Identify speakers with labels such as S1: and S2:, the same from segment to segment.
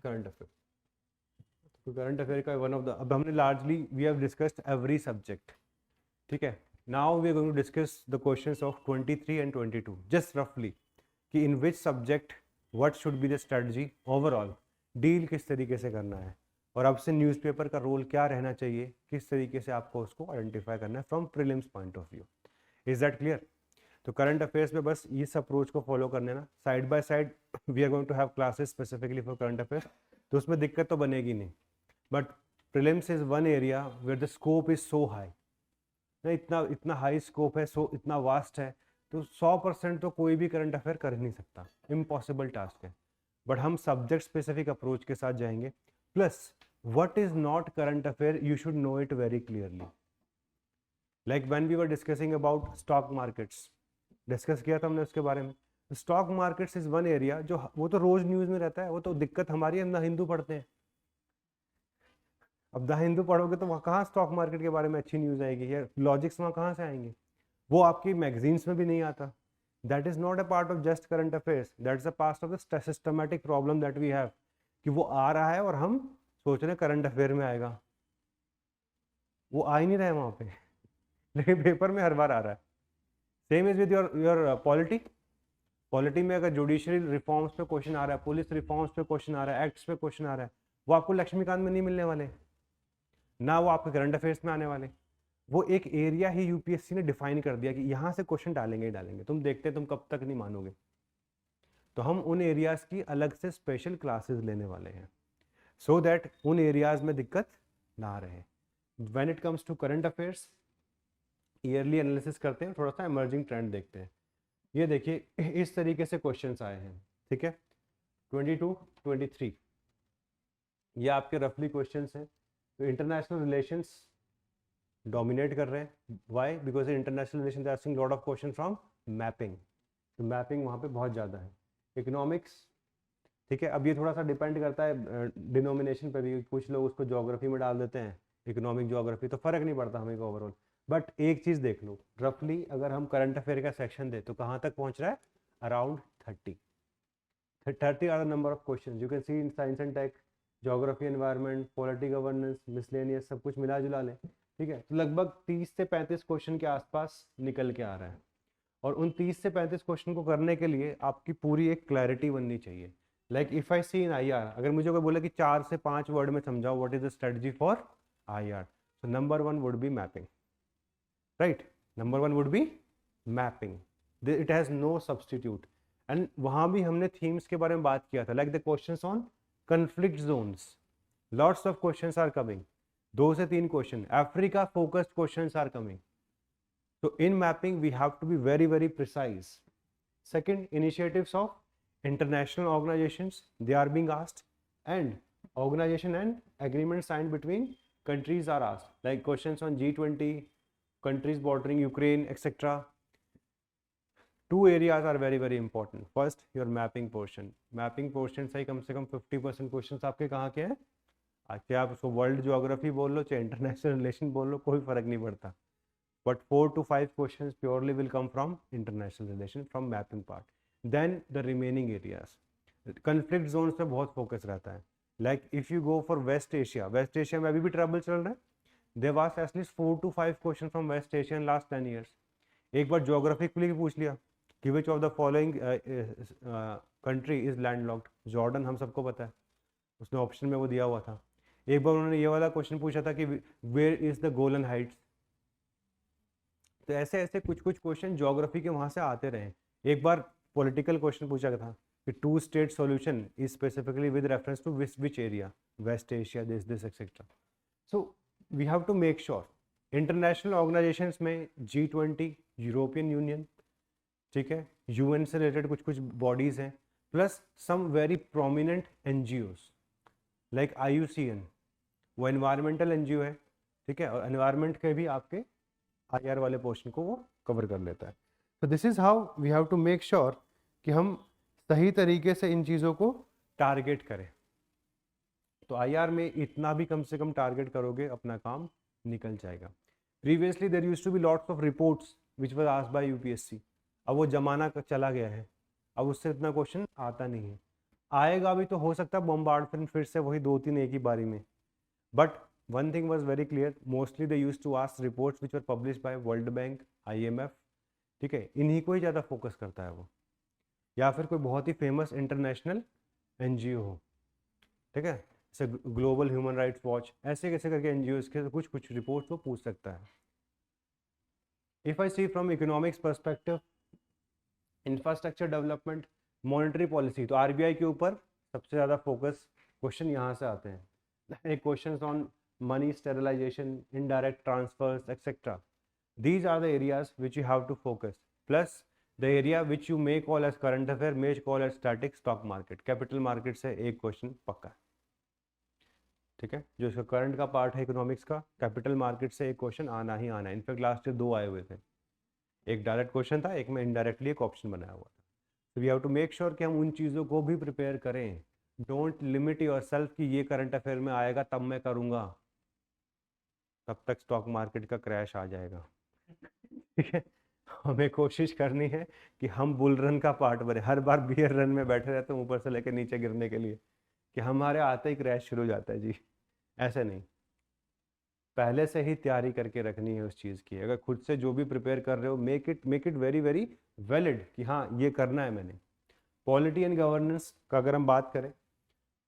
S1: Current affair. तो current affair का one of the, अब हमने largely we have discussed every subject, ठीक है। Now we are going to discuss the questions of 23 and 22 just रफली, कि in which subject what should be the strategy overall, deal किस तरीके से करना है, और अब से न्यूज़पेपर का रोल क्या रहना चाहिए, किस तरीके से आपको उसको आइडेंटिफाई करना है from prelims point of view. Is that clear? तो करंट अफेयर्स में बस इस अप्रोच को फॉलो करने ना, side by side we are going to have classes specifically for current affairs, तो उसमें दिक्कत तो बनेगी नहीं। But prelims is one area where the scope is so high, इतना इतना हाई स्कोप है, सो इतना वास्ट है, तो 100% तो कोई भी करंट अफेयर कर ही नहीं सकता, इम्पॉसिबल टास्क है। बट हम सब्जेक्ट स्पेसिफिक अप्रोच के साथ जाएंगे, plus what is not current affair you should know it very clearly. Like when we were discussing about stock markets, discuss किया था हमने उसके बारे में। Stock markets is one area जो वो तो रोज न्यूज में रहता है, वो तो दिक्कत हमारी है, हम ना हिंदू पढ़ते हैं। अब द हिंदू पढ़ोगे तो वहाँ कहाँ स्टॉक मार्केट के बारे में अच्छी न्यूज़ आएगी, या लॉजिक्स वहाँ कहाँ से आएंगे, वो आपकी मैगजीन्स में भी नहीं आता। That is not a part of just current affairs, that is a part of the systematic problem that we have, कि वो आ रहा है और हम सोच रहे हैं करंट अफेयर में आएगा, वो आ ही नहीं रहा है वहाँ पे लेकिन पेपर में हर बार आ रहा है। Same is with your polity. Polity में अगर जुडिशियल रिफॉर्म्स पे क्वेश्चन आ रहा है, पुलिस रिफॉर्म्स पे क्वेश्चन आ रहा है, एक्ट्स पे क्वेश्चन आ रहा है, वो आपको लक्ष्मीकांत में नहीं मिलने वाले, ना वो आपके करंट अफेयर्स में आने वाले। वो एक एरिया ही यूपीएससी ने डिफाइन कर दिया कि यहाँ से क्वेश्चन डालेंगे ही डालेंगे, तुम देखते तुम कब तक नहीं मानोगे। तो हम उन एरियाज की अलग से स्पेशल क्लासेस लेने वाले हैं, सो दैट उन एरियाज में दिक्कत ना रहे। When it comes to current affairs, yearly analysis करते हैं, थोड़ा सा इमर्जिंग ट्रेंड देखते हैं। ये देखिए इस तरीके से क्वेश्चंस आए हैं, ठीक है। 22, 23 ये आपके रफली क्वेश्चंस हैं। तो इंटरनेशनल रिलेशंस डोमिनेट कर रहे हैं, why? Because international relation they are asking lot of question from mapping, तो मैपिंग वहाँ पे बहुत ज़्यादा है। इकोनॉमिक्स, ठीक है, अब ये थोड़ा सा डिपेंड करता है डिनोमिनेशन पे भी, कुछ लोग उसको ज्योग्राफी में डाल देते हैं, इकोनॉमिक ज्योग्राफी, तो फर्क नहीं पड़ता हमें ओवरऑल। बट एक चीज़ देख लो, रफली अगर हम करंट अफेयर का सेक्शन दे तो कहाँ तक पहुँच रहा है? Around 30 are the number of question you can see in science and take, geography, environment, polity, governance, miscellaneous, सब कुछ मिला जुला लें, ठीक है, तो लगभग 30 से 35 क्वेश्चन के आसपास निकल के आ रहा है। और उन 30 से 35 क्वेश्चन को करने के लिए आपकी पूरी एक क्लैरिटी बननी चाहिए। Like if I see in IR, अगर मुझे कोई बोले कि 4 से 5 वर्ड में समझाओ what is the strategy for IR, so number 1 would be mapping, right? Number 1 would be mapping. It has no substitute. And वहाँ भी हमने themes के बारे में बात किया था, like the questions on conflict zones. Lots of questions are coming. 2 से 3 question, Africa focused questions are coming. So in mapping we have to be very very precise. Second, initiatives of international organizations, they are being asked, and organization and agreement signed between countries are asked, like questions on G20, countries bordering Ukraine, etc. Two areas are very very important. First, your mapping portion. Mapping portion से कम 50% questions आपके कहाँ के हैं? चाहे आप उसको world geography बोल लो, चाहे इंटरनेशनल रिलेशन बोल लो, कोई फर्क नहीं पड़ता। But 4 to 5 questions purely will come from international relation, from mapping part. Then the remaining areas, conflict zones पे बहुत focus रहता है। Like if you go for West Asia, West Asia में अभी भी trouble चल रहा है, they've asked at least 4 to 5 questions from West Asia in last 10 years. एक बार geographically पूछ लिया कि which of the following country is landlocked, Jordan हम सबको पता है, उसने ऑप्शन में वो दिया हुआ था। एक बार उन्होंने ये वाला क्वेश्चन पूछा था कि where is the Golan Heights। तो ऐसे ऐसे कुछ कुछ क्वेश्चन ज्योग्राफी के वहाँ से आते रहे। एक बार पॉलिटिकल क्वेश्चन पूछा था कि 2 state solution is specifically with reference to which area, West Asia, this etcetera. So we have to make sure international organisations में G20, यूरोपियन यूनियन, ठीक है, यूएन से रिलेटेड कुछ कुछ बॉडीज हैं, plus some very prominent NGOs like IUCN, वो environmental NGO है, ठीक है, और एनवायरमेंट के भी आपके आईआर वाले पोर्शन को वो कवर कर लेता है। तो this is how we have to make sure कि हम सही तरीके से इन चीज़ों को टारगेट करें। तो आईआर में इतना भी कम से कम टारगेट करोगे, अपना काम निकल जाएगा। Previously there used to be lots of reports which was asked by UPSC, अब वो जमाना चला गया है, अब उससे इतना क्वेश्चन आता नहीं है। आएगा भी तो हो सकता है बॉम्बार्डमेंट फिर से वही 2-3 एक ही बारी में, but one thing was very clear, mostly they used to ask reports which were published by World Bank, IMF, ठीक है, इन्हीं को ही ज़्यादा फोकस करता है वो, या फिर कोई बहुत ही फेमस इंटरनेशनल NGO हो, ठीक है, जैसे ग्लोबल ह्यूमन राइट्स वॉच, ऐसे कैसे करके NGOs के कुछ कुछ रिपोर्ट्स वो पूछ सकता है। If I see from economics perspective, infrastructure development, monetary policy, तो RBI के ऊपर सबसे ज़्यादा फोकस क्वेश्चन यहाँ से आते हैं। एक question on money sterilisation, indirect transfers etcetera, these are the areas which you have to focus, plus the area which you may call as current affair may call as static, stock market, capital market से एक question पक्का है, ठीक है, जो इसका current का part है इकोनॉमिक्स का, कैपिटल मार्केट से एक क्वेश्चन आना ही आना है। इनफैक्ट लास्ट ईयर 2 आए हुए थे, एक डायरेक्ट क्वेश्चन था, एक में इनडायरेक्टली एक ऑप्शन बनाया हुआ था। तो we have to make sure कि हम उन चीज़ों को भी प्रिपेयर करें। डोंट लिमिट योर सेल्फ कि ये करंट अफेयर में आएगा तब मैं करूँगा, तब तक स्टॉक मार्केट का क्रैश आ जाएगा, ठीक है। हमें कोशिश करनी है कि हम बुल रन का पार्ट बने, हर बार बियर रन में बैठे रहते हैं ऊपर से लेकर नीचे गिरने के लिए, कि हमारे आते ही क्रैश शुरू हो जाता है जी, ऐसे नहीं, पहले से ही तैयारी करके रखनी है उस चीज़ की। अगर खुद से जो भी प्रिपेयर कर रहे हो, make it very very valid कि हाँ ये करना है मैंने। पॉलिटी एंड गवर्नेंस का अगर हम बात करें,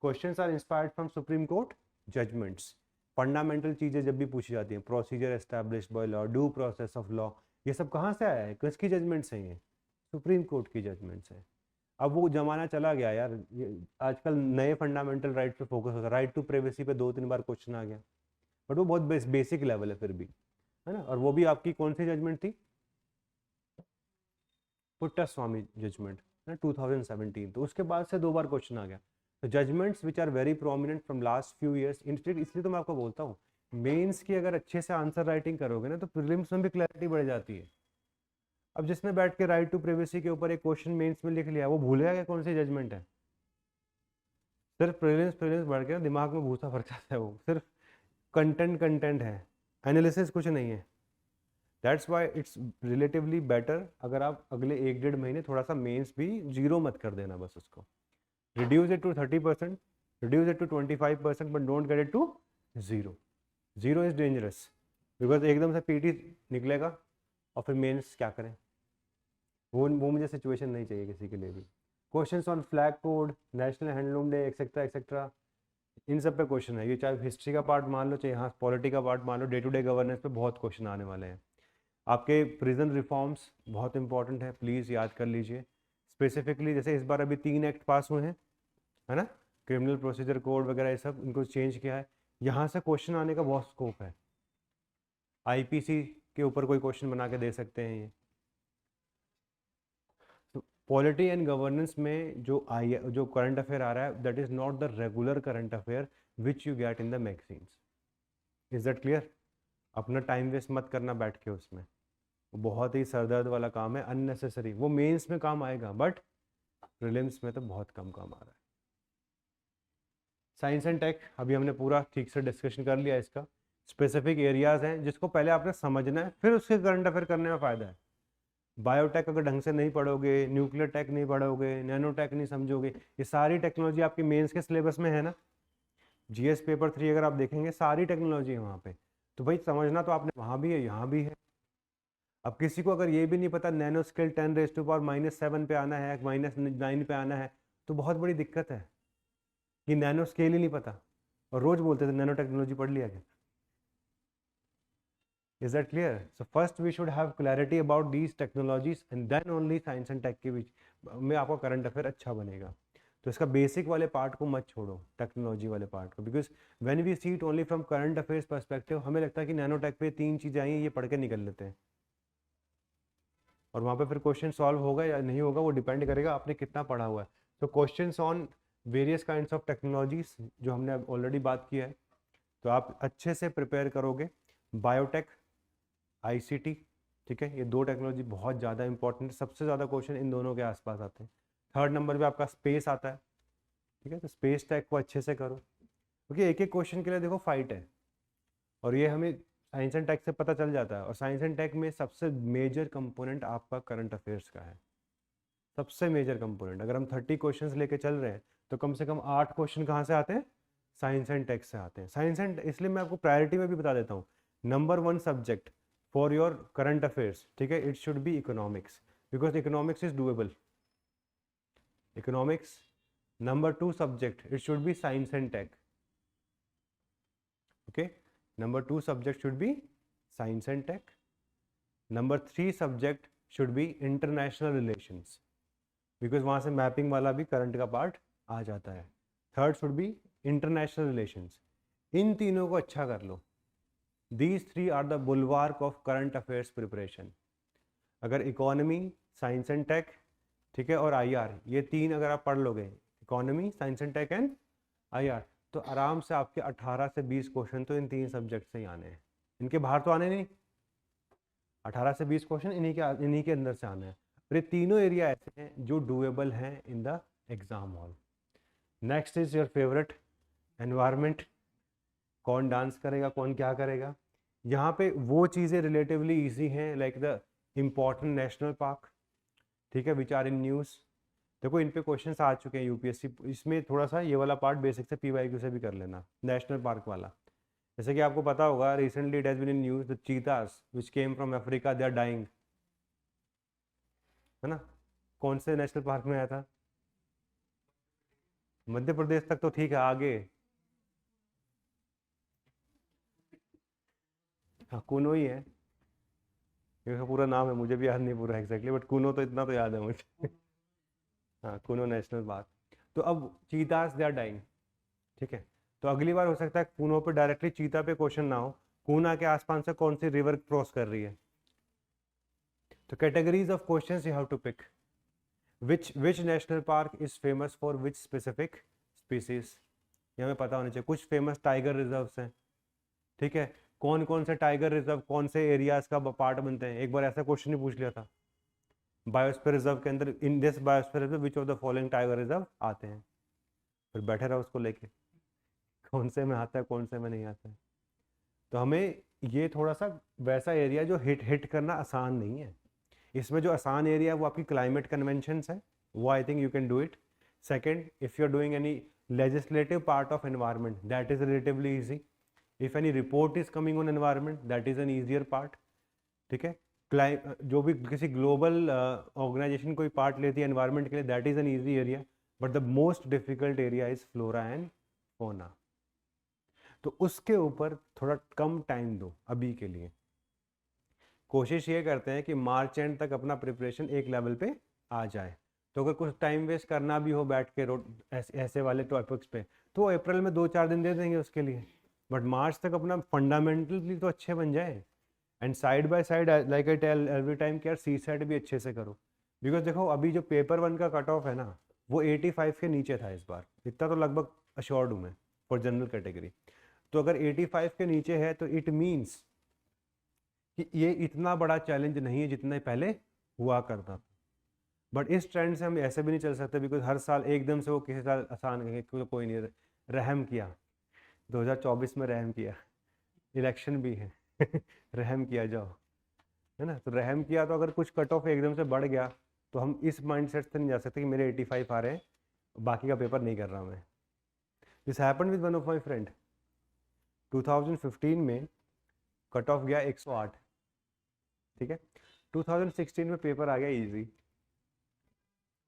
S1: questions are inspired from Supreme Court judgements, fundamental चीज़ें जब भी पूछी जाती हैं, procedure established by law, due process of law, ये सब कहाँ से आया है, किसकी जजमेंट्स हैं ये, सुप्रीम कोर्ट की जजमेंट्स हैं। अब वो जमाना चला गया यार, आजकल नए फंडामेंटल राइट पे फोकस होता है, राइट टू प्राइवेसी पे 2-3 बार क्वेश्चन आ गया, बट वो बहुत बेसिक लेवल है फिर भी, है ना। और वो भी आपकी कौन सी जजमेंट थी, पुट्टास्वामी जजमेंट, 2017, तो उसके बाद से 2 बार क्वेश्चन आ गया। तो judgements which are very prominent from last few years, इसलिए तो मैं आपको बोलता हूँ मेंस की अगर अच्छे से आंसर राइटिंग करोगे ना तो प्रीलिम्स में भी क्लैरिटी बढ़ जाती है। अब जिसने बैठ के राइट टू प्राइवेसी के ऊपर एक क्वेश्चन मेंस में लिख लिया, वो भूलेगा कि कौन सी जजमेंट है। सिर्फ प्रीलिम्स बढ़ के दिमाग में भूसा भर जाता है, वो सिर्फ कंटेंट है, एनालिसिस कुछ नहीं है। That's why it's relatively better अगर आप अगले 1-1.5 महीने थोड़ा सा मेंस भी जीरो मत कर देना, बस उसको reduce it to 30%, reduce it to 25%, but don't get it to zero. Zero is dangerous because एकदम से PT निकलेगा और फिर मेंस क्या करें, वो मुझे सिचुएशन नहीं चाहिए किसी के लिए भी। Questions on flag code, national handloom day etcetera etcetera, इन सब पे क्वेश्चन है, ये चाहे हिस्ट्री का पार्ट मान लो चाहे यहाँ पॉलिटी का पार्ट मान लो, डे टू डे गवर्नेंस पे बहुत क्वेश्चन आने वाले हैं। आपके प्रिजन रिफॉर्म्स बहुत इंपॉर्टेंट है, प्लीज़ याद कर लीजिए। स्पेसिफिकली जैसे इस बार अभी 3 एक्ट पास हुए हैं, है ना, क्रिमिनल प्रोसीजर कोड वगैरह, ये सब इनको चेंज किया है, यहाँ से क्वेश्चन आने का बहुत स्कोप है। IPC के ऊपर कोई क्वेश्चन बना के दे सकते हैं ये। तो पॉलिटी एंड गवर्नेंस में जो करंट अफेयर आ रहा है, that is not the regular current affair which you get in the magazines. Is that clear? अपना टाइम वेस्ट मत करना बैठ के उसमें, वो बहुत ही सरदर्द वाला काम है, अननेसेसरी। वो मेंस में काम आएगा बट प्रीलिम्स में तो बहुत कम काम आ रहा है। साइंस एंड टेक अभी हमने पूरा ठीक से डिस्कशन कर लिया, इसका स्पेसिफिक एरियाज हैं जिसको पहले आपने समझना है, फिर उसके करंट अफेयर करने में फ़ायदा है। बायोटेक अगर ढंग से नहीं पढ़ोगे, न्यूक्लियर टेक नहीं पढ़ोगे, नैनो टेक नहीं समझोगे, ये सारी टेक्नोलॉजी आपकी मेंस के सिलेबस में है ना। GS पेपर 3 अगर आप देखेंगे सारी टेक्नोलॉजी है वहाँ पे, तो भाई समझना तो आपने वहाँ भी है यहाँ भी है। अब किसी को अगर ये भी नहीं पता नैनो स्केल 10⁻⁻7 पे आना है, -9 पे आना है, तो बहुत बड़ी दिक्कत है कि नैनो स्केल ही नहीं पता, और रोज बोलते थे नैनो टेक्नोलॉजी पढ़ लिया क्या। Is that clear? So first we should have clarity about these technologies and then only science and tech के बीच में आपका करंट अफेयर अच्छा बनेगा। तो इसका बेसिक वाले पार्ट को मत छोड़ो, टेक्नोलॉजी वाले पार्ट को, because when we see it only from current affairs perspective, हमें लगता है कि नैनो टेक पे 3 चीज़ें आई हैं, ये पढ़ के निकल लेते हैं, और वहाँ पे फिर क्वेश्चन सॉल्व होगा या नहीं होगा वो डिपेंड करेगा आपने कितना पढ़ा हुआ है। तो questions on various kinds of technologies जो हमने ऑलरेडी बात किया है, तो आप अच्छे से प्रिपेयर करोगे। बायोटेक, ICT, ठीक है, ये 2 टेक्नोलॉजी बहुत ज़्यादा इंपॉर्टेंट है, सबसे ज़्यादा क्वेश्चन इन दोनों के आसपास आते हैं। 3rd नंबर पे आपका स्पेस आता है, ठीक है, तो स्पेस टेक को अच्छे से करो, क्योंकि एक एक क्वेश्चन के लिए देखो फाइट है, और ये हमें साइंस एंड टेक से पता चल जाता है। और साइंस एंड टेक में सबसे मेजर कंपोनेंट आपका करंट अफेयर्स का है, सबसे मेजर कंपोनेंट। अगर हम 30 क्वेश्चंस लेके चल रहे हैं तो कम से कम 8 क्वेश्चन कहाँ से आते हैं? साइंस एंड टेक से आते हैं। साइंस एंड, इसलिए मैं आपको प्रायोरिटी में भी बता देता हूँ, number 1 subject for your current affairs, ठीक है, it should be economics, because economics is doable. Economics. Number 2 subject it should be science and tech, okay, number 2 subject should be science and tech. Number 3 subject should be international relations, because वहाँ से mapping वाला भी current का part आ जाता है। Third should be international relations. इन तीनों को अच्छा कर लो। These 3 are the bulwark of current affairs preparation. अगर इकोनॉमी, साइंस एंड टेक, ठीक है, और आईआर, ये 3 अगर आप पढ़ लोगे, economy, science and tech and IR, तो आराम से आपके 18 से 20 क्वेश्चन तो इन 3 सब्जेक्ट से ही आने हैं। इनके बाहर तो आने नहीं। 18 से 20 क्वेश्चन इन्हीं के अंदर से आने हैं। और ये तीनों एरिया ऐसे हैं जो डूएबल हैं in the exam hall. Next is your favourite, environment. कौन डांस करेगा, कौन क्या करेगा। यहाँ पे वो चीज़ें रिलेटिवली इजी हैं, like the important national park, ठीक है, विच आर इन न्यूज़। देखो इन पे क्वेश्चंस आ चुके हैं यूपीएससी, इसमें थोड़ा सा ये वाला पार्ट बेसिक से पीवाईक्यू से भी कर लेना, नेशनल पार्क वाला। जैसे कि आपको पता होगा, recently it has been in news the cheetahs which came from Africa they are dying, है ना। कौन से नेशनल पार्क में आया था? मध्य प्रदेश तक तो ठीक है, आगे हाँ कूनो ही है, इसका पूरा नाम है मुझे भी याद नहीं पूरा एग्जैक्टली, बट कूनो तो इतना तो याद है मुझे। हाँ कूनो नेशनल पार्क। तो अब चीतास दे आर डाइंग, ठीक है, तो अगली बार हो सकता है कूनो पे डायरेक्टली चीता पे क्वेश्चन ना हो, कूना के आसपास से कौन सी रिवर क्रॉस कर रही है। तो categories of questions you have to pick. which national park is famous for which specific species, ये हमें पता होना चाहिए। कुछ फेमस टाइगर रिजर्व्स हैं, ठीक है, कौन कौन से टाइगर रिजर्व कौन से एरियाज का पार्ट बनते हैं। एक बार ऐसा क्वेश्चन ही पूछ लिया था बायोस्फीयर रिजर्व के अंदर, in this biosphere reserve which of the following tiger reserve आते हैं, फिर बैठे रहो उसको लेके, कौन से में आता है कौन से में नहीं आता है। तो हमें ये थोड़ा सा वैसा एरिया जो हिट करना आसान नहीं है। इसमें जो आसान एरिया है वो आपकी क्लाइमेट कन्वेंशंस है, वो I think you can do it. Second, if you are doing any legislative part of environment, that is relatively easy. If any report is coming on environment, that is an easier part, ठीक है। जो भी किसी global organisation कोई part लेती है environment के लिए, that is an easy area, but the most difficult area is flora and fauna. तो उसके ऊपर थोड़ा कम टाइम दो अभी के लिए। कोशिश ये करते हैं कि मार्च एंड तक अपना प्रिपरेशन एक लेवल पे आ जाए। तो अगर कुछ टाइम वेस्ट करना भी हो बैठ के ऐसे वाले टॉपिक्स पे, तो अप्रैल में 2-4 दिन दे देंगे उसके लिए, बट मार्च तक अपना फंडामेंटली तो अच्छे बन जाए। And side by side, like I tell every time, कि यार सी सेट भी अच्छे से करो, बिकॉज देखो अभी जो पेपर 1 का कट ऑफ है ना, वो 85 के नीचे था इस बार, इतना तो लगभग अश्योर्ड हूँ मैं फॉर जनरल कैटेगरी। तो अगर 85 के नीचे है तो इट मीन्स कि ये इतना बड़ा चैलेंज नहीं है जितना पहले हुआ करता था। बट इस ट्रेंड से हम ऐसे भी नहीं चल सकते, बिकॉज हर साल एकदम से वो किसी साल आसान कहेंगे, क्योंकि कोई नहीं रहम किया 2024 में, रहम किया, इलेक्शन भी है रहम किया जाओ, है ना। तो रहम किया, तो अगर कुछ कट ऑफ एकदम से बढ़ गया तो हम इस माइंडसेट से नहीं जा सकते कि मेरे 85 आ रहे हैं, बाकी का पेपर नहीं कर रहा मैं। This happened with one of my friend. 2015 में कट ऑफ गया 108, ठीक है। 2016 में पेपर आ गया easy.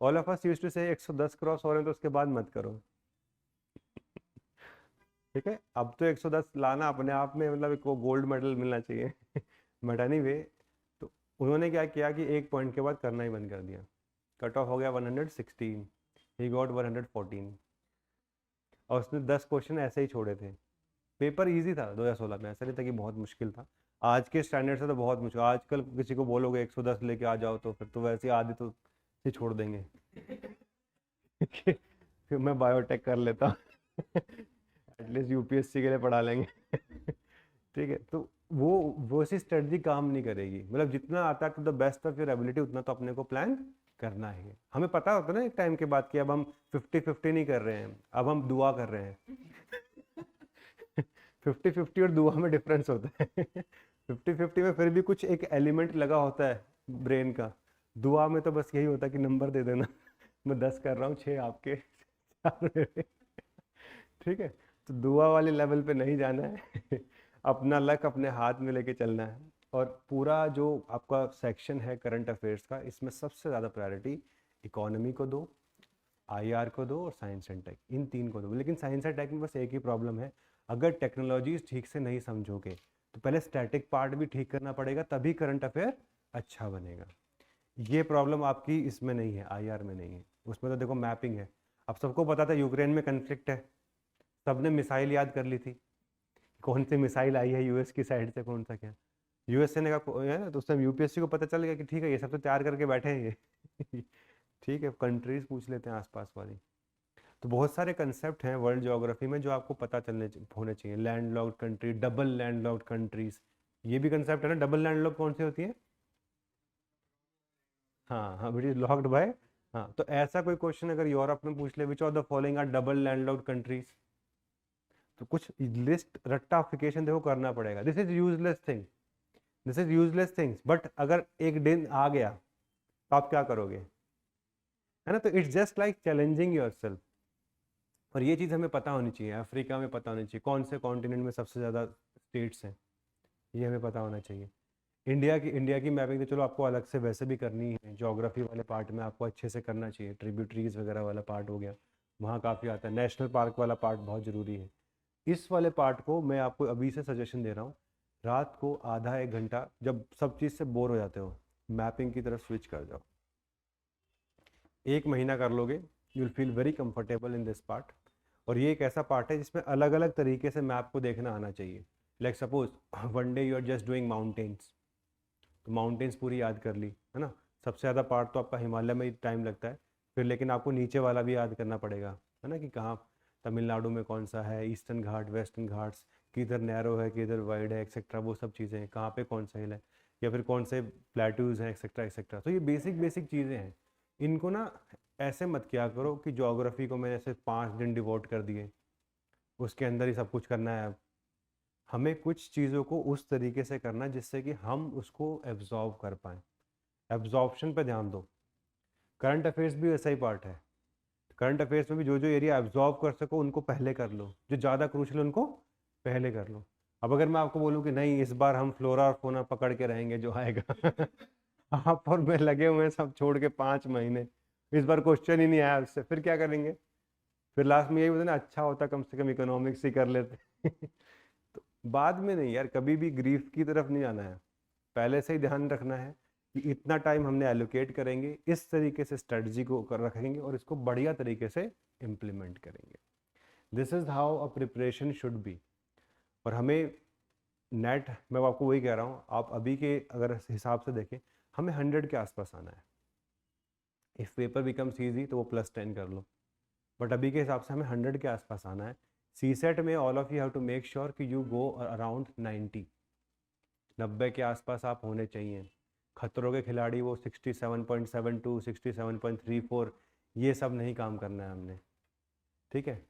S1: All of us used to say 110 cross हो रहे हैं तो उसके बाद मत करो, ठीक है। अब तो 110 लाना अपने आप में मतलब एक गोल्ड मेडल मिलना चाहिए बट एनीवे, तो उन्होंने क्या किया कि एक पॉइंट के बाद करना ही बंद कर दिया। कट ऑफ हो गया 116, ही गॉट 114, और उसने 10 क्वेश्चन ऐसे ही छोड़े थे। पेपर इजी था 2016 में, ऐसा नहीं था कि बहुत मुश्किल था। आज के स्टैंडर्ड से तो बहुत मुश्किल। आजकल किसी को बोलोगे 110 लेके आ जाओ तो फिर तो वैसे आधे तो से छोड़ देंगे फिर मैं बायोटेक कर लेता एटलीस्ट यूपीएससी के लिए पढ़ा लेंगे ठीक है। तो वो सी स्ट्रेटजी काम नहीं करेगी, मतलब जितना आता है to the best of your ability उतना तो अपने को प्लान करना है। हमें पता होता है ना एक टाइम के बाद कि अब हम 50-50 नहीं कर रहे हैं, अब हम दुआ कर रहे हैं 50-50 और दुआ में डिफरेंस होता है 50-50 में फिर भी कुछ एक एलिमेंट लगा होता है ब्रेन का, दुआ में तो बस यही होता है कि नंबर दे देना मैं 10 कर रहा हूँ, 6 आपके ठीक है, तो दुआ वाले लेवल पे नहीं जाना है। अपना लक अपने हाथ में लेके चलना है। और पूरा जो आपका सेक्शन है करंट अफेयर्स का, इसमें सबसे ज़्यादा प्रायोरिटी इकोनॉमी को दो, आईआर को दो और साइंस एंड टेक, इन तीन को दो। लेकिन साइंस एंड टेक में बस एक ही प्रॉब्लम है, अगर टेक्नोलॉजीज ठीक से नहीं समझोगे तो पहले स्टैटिक पार्ट भी ठीक करना पड़ेगा, तभी करंट अफेयर अच्छा बनेगा। ये प्रॉब्लम आपकी इसमें नहीं है, आईआर में नहीं है। उसमें तो देखो मैपिंग है। अब सबको पता था यूक्रेन में कन्फ्लिक्ट है, सबने मिसाइल याद कर ली थी, कौन सी मिसाइल आई है यूएस की साइड से, कौन सा क्या। यूएसए ने कहा है ना, तो उस टाइम यूपीएससी को पता चल गया कि ठीक है ये सब तो तैयार करके बैठे हैं ये। ठीक है, कंट्रीज पूछ लेते हैं आसपास वाली। तो बहुत सारे कंसेप्ट हैं वर्ल्ड ज्योग्राफी में जो आपको पता होने चाहिए। Land locked country, double landlocked countries, ये भी कंसेप्ट है ना। डबल लैंड लॉक कौन सी होती है? हाँ हाँ, विच इज लॉक्ड बाय। हाँ, तो ऐसा कोई क्वेश्चन अगर यूरोप में पूछ ले, which of the following are double landlocked countries, तो कुछ लिस्ट रट्टाफिकेशन देखो करना पड़ेगा। This is useless thing, this is useless things, but अगर एक दिन आ गया तो आप क्या करोगे, है ना। तो it's just like challenging your self. और ये चीज़ हमें पता होनी चाहिए, अफ्रीका में पता होनी चाहिए कौन से कॉन्टिनेंट में सबसे ज़्यादा स्टेट्स हैं, ये हमें पता होना चाहिए। इंडिया की मैपिंग तो चलो आपको अलग से वैसे भी करनी है, ज्योग्राफी वाले पार्ट में आपको अच्छे से करना चाहिए। ट्रिब्यूटरीज वगैरह वाला पार्ट हो गया, वहाँ काफ़ी आता है। नेशनल पार्क वाला पार्ट बहुत ज़रूरी है। इस वाले पार्ट को मैं आपको अभी से सजेशन दे रहा हूँ, रात को आधा एक घंटा जब सब चीज़ से बोर हो जाते हो, मैपिंग की तरफ स्विच कर जाओ। एक महीना कर लोगे, you will feel very comfortable in this part. और ये एक ऐसा पार्ट है जिसमें अलग अलग तरीके से मैप को देखना आना चाहिए। Like suppose one day you are just doing mountains, तो माउंटेन्स पूरी याद कर ली, है ना। सबसे ज़्यादा पार्ट तो आपका हिमालय में ही टाइम लगता है फिर, लेकिन आपको नीचे वाला भी याद करना पड़ेगा, है ना, कि कहाँ तमिलनाडु में कौन सा है, ईस्टर्न घाट, वेस्टर्न घाट्स, किधर नैरो है किधर वाइड है, एक्सेट्रा, वो सब चीज़ें, कहाँ पे कौन सा हिल है, या फिर कौन से प्लेट्यूज हैं, एक्सेट्रा एक्सेट्रा। तो ये बेसिक बेसिक चीज़ें हैं, इनको ना ऐसे मत किया करो कि ज्योग्राफी को मैंने ऐसे 5 दिन डिवोट कर दिए, उसके अंदर ही सब कुछ करना है। अब हमें कुछ चीज़ों को उस तरीके से करना है जिससे कि हम उसको एब्जॉर्व कर पाएँ। एब्जॉर्प्शन पे ध्यान दो। करंट अफेयर्स भी वैसा ही पार्ट है। करंट अफेयर्स में भी जो जो एरिया एब्जॉर्व कर सको उनको पहले कर लो, जो ज़्यादा क्रूशल उनको पहले कर लो। अब अगर मैं आपको बोलूँ कि नहीं इस बार हम फ्लोरा और फोना पकड़ के रहेंगे जो आएगा, आप और मैं लगे हुए हैं सब छोड़ के 5 महीने, इस बार क्वेश्चन ही नहीं आया उससे, फिर क्या करेंगे? फिर लास्ट में यही बोलते ना, अच्छा होता कम से कम इकोनॉमिक्स ही कर लेते। तो बाद में नहीं यार, कभी भी ग्रीफ की तरफ नहीं जाना है, पहले से ही ध्यान रखना है कि इतना टाइम हमने एलोकेट करेंगे, इस तरीके से स्ट्रेटजी को कर रखेंगे और इसको बढ़िया तरीके से इम्प्लीमेंट करेंगे। This is how a preparation should be. और हमें नेट, मैं आपको वही कह रहा हूँ, आप अभी के अगर हिसाब से देखें, हमें 100 के आसपास आना है। इफ़ पेपर बिकम्स ईजी तो वो +10 कर लो, बट अभी के हिसाब से हमें 100 के आसपास आना है। सी सेट में all of you have to make sure कि यू गो अराउंड 90 के आसपास आप होने चाहिए। खतरों के खिलाड़ी वो 67.72, 67.34, ये सब नहीं काम करना है हमने। ठीक है,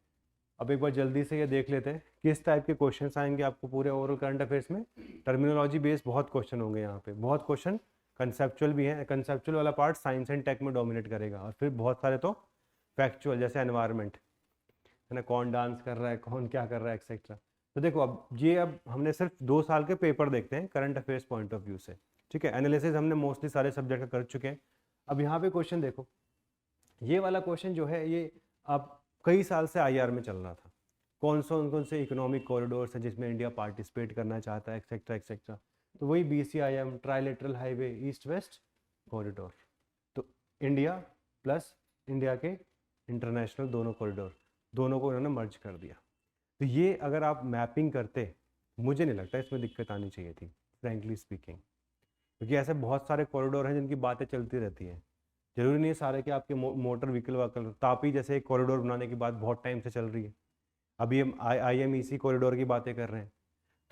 S1: अब एक बार जल्दी से ये देख लेते हैं किस टाइप के क्वेश्चंस आएंगे आपको पूरे ओवरऑल करंट अफेयर्स में। टर्मिनोलॉजी बेस्ड बहुत क्वेश्चन होंगे यहाँ पे, बहुत क्वेश्चन कंसेप्चुअल भी हैं। कंसेप्चुअल वाला पार्ट साइंस एंड टेक में डोमिनेट करेगा, और फिर बहुत सारे तो फैक्चुअल, जैसे एनवायरनमेंट, है ना, कौन डांस कर रहा है, कौन क्या कर रहा है, एक्सेट्रा। तो देखो अब हमने सिर्फ 2 साल के पेपर देखते हैं current affairs point of view से। ठीक है, एनालिसिस हमने मोस्टली सारे सब्जेक्ट का कर चुके हैं। अब यहाँ पे क्वेश्चन देखो, ये वाला क्वेश्चन जो है ये अब कई साल से आईआर में चल रहा था। कौन से इकोनॉमिक कॉरिडोर्स है जिसमें इंडिया पार्टिसिपेट करना चाहता है, एक्सेट्रा एक्सेट्रा। तो वही BCIM, trilateral highway, east west corridor. तो इंडिया प्लस इंडिया के इंटरनेशनल दोनों कॉरिडोर, दोनों को उन्होंने मर्ज कर दिया। तो ये अगर आप मैपिंग करते, मुझे नहीं लगता इसमें दिक्कत आनी चाहिए थी, फ्रेंकली स्पीकिंग, क्योंकि ऐसे बहुत सारे कॉरिडोर हैं जिनकी बातें चलती रहती हैं। जरूरी नहीं है सारे के आपके मोटर व्हीकल वाकल। तापी जैसे एक कॉरिडोर बनाने की बात बहुत टाइम से चल रही है, अभी हम IMEC कॉरिडोर की बातें कर रहे हैं।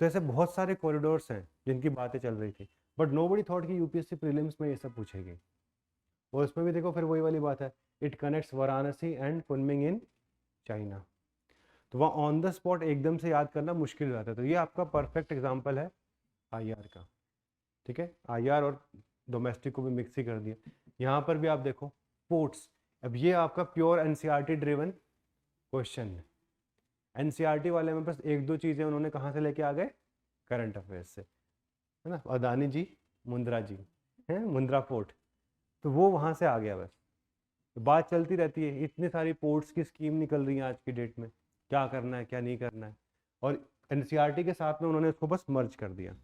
S1: तो ऐसे बहुत सारे कॉरिडोर्स हैं जिनकी बातें चल रही थी, बट नोबडी थॉट कि यूपीएससी प्रीलिम्स में ये सब पूछेगी। और उसमें भी देखो फिर वही वाली बात है, it connects Varanasi and Kunming in China. तो वहाँ ऑन द स्पॉट एकदम से याद करना मुश्किल हो जाता है। तो ये आपका परफेक्ट एग्जाम्पल है आईआर का। ठीक है, आईआर और डोमेस्टिक को भी मिक्स ही कर दिया। यहाँ पर भी आप देखो पोर्ट्स, अब ये आपका pure NCERT driven question. NCERT वाले में बस एक दो चीज़ें उन्होंने कहाँ से लेके आ गए, करंट अफेयर्स से, है ना, अदानी जी, मुंद्रा जी, हैं मुंद्रा पोर्ट, तो वो वहाँ से आ गया बस। तो बात चलती रहती है, इतनी सारी पोर्ट्स की स्कीम निकल रही है आज की डेट में, क्या करना है क्या नहीं करना है, और एनसीईआरटी के साथ में उन्होंने उसको बस मर्ज कर दिया।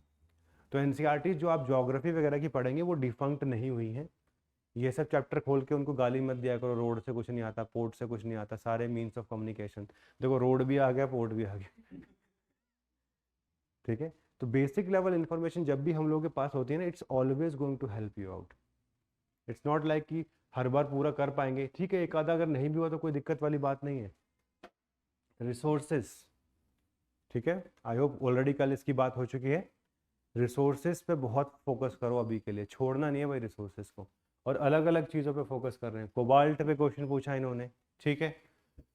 S1: तो एनसीईआरटी जो आप ज्योग्राफी वगैरह की पढ़ेंगे वो डिफंक्ट नहीं हुई हैं। ये सब चैप्टर खोल के उनको गाली मत दिया करो, रोड से कुछ नहीं आता, पोर्ट से कुछ नहीं आता, सारे मीन्स ऑफ कम्युनिकेशन, देखो रोड भी आ गया, पोर्ट भी आ गया। ठीक है, तो बेसिक लेवल इन्फॉर्मेशन जब भी हम लोगों के पास होती है ना, it's always going to help you out. It's not like कि हर बार पूरा कर पाएंगे, ठीक है, एक आधा अगर नहीं भी हुआ तो कोई दिक्कत वाली बात नहीं है। रिसोर्सेस, ठीक है, आई होप ऑलरेडी कल इसकी बात हो चुकी है। रिसोर्सेज पे बहुत फोकस करो अभी के लिए, छोड़ना नहीं है भाई रिसोर्सेज को, और अलग अलग चीज़ों पे फोकस कर रहे हैं। कोबाल्ट पे क्वेश्चन पूछा इन्होंने, ठीक है,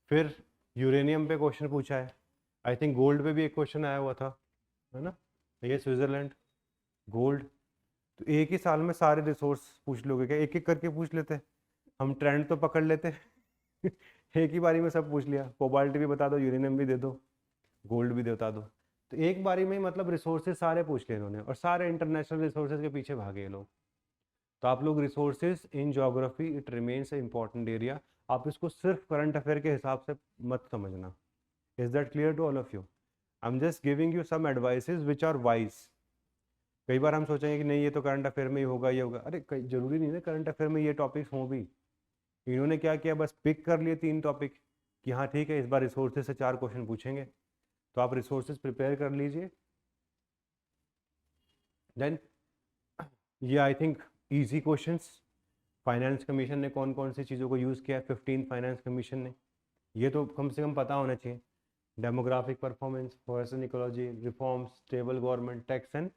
S1: फिर यूरेनियम पे क्वेश्चन पूछा है, आई थिंक गोल्ड पे भी एक क्वेश्चन आया हुआ था, है ना, ये स्विट्जरलैंड, गोल्ड। तो एक ही साल में सारे रिसोर्स पूछ लोगे क्या, एक एक करके पूछ लेते, हम ट्रेंड तो पकड़ लेते। एक ही बारी में सब पूछ लिया, कोबाल्ट भी बता दो, यूरेनियम भी दे दो, गोल्ड भी बता दो, तो एक बारी में मतलब रिसोर्सेज सारे पूछ लिए इन्होंने, और सारे इंटरनेशनल रिसोर्सेज के पीछे भागे लोग। तो आप लोग resources in geography it remains A important area, आप इसको सिर्फ करंट अफेयर के हिसाब से मत समझना। Is that clear to all of you? I am just giving you some advices which are wise. कई बार हम सोचेंगे कि नहीं ये तो करंट अफेयर में ही होगा, ये होगा, अरे जरूरी नहीं है करंट अफेयर में ये टॉपिक्स हों भी। इन्होंने क्या किया, बस पिक कर लिए 3 टॉपिक कि हाँ ठीक है इस बार रिसोर्सेज से 4 क्वेश्चन पूछेंगे, तो आप रिसोर्सेज प्रिपेयर कर लीजिए। देन ये I think easy questions, finance commission ने कौन कौन सी चीज़ों को यूज़ किया है, 15 फाइनेंस कमीशन ने, ये तो कम से कम पता होना चाहिए। Demographic performance, forest and ecology, reforms, stable government, tax and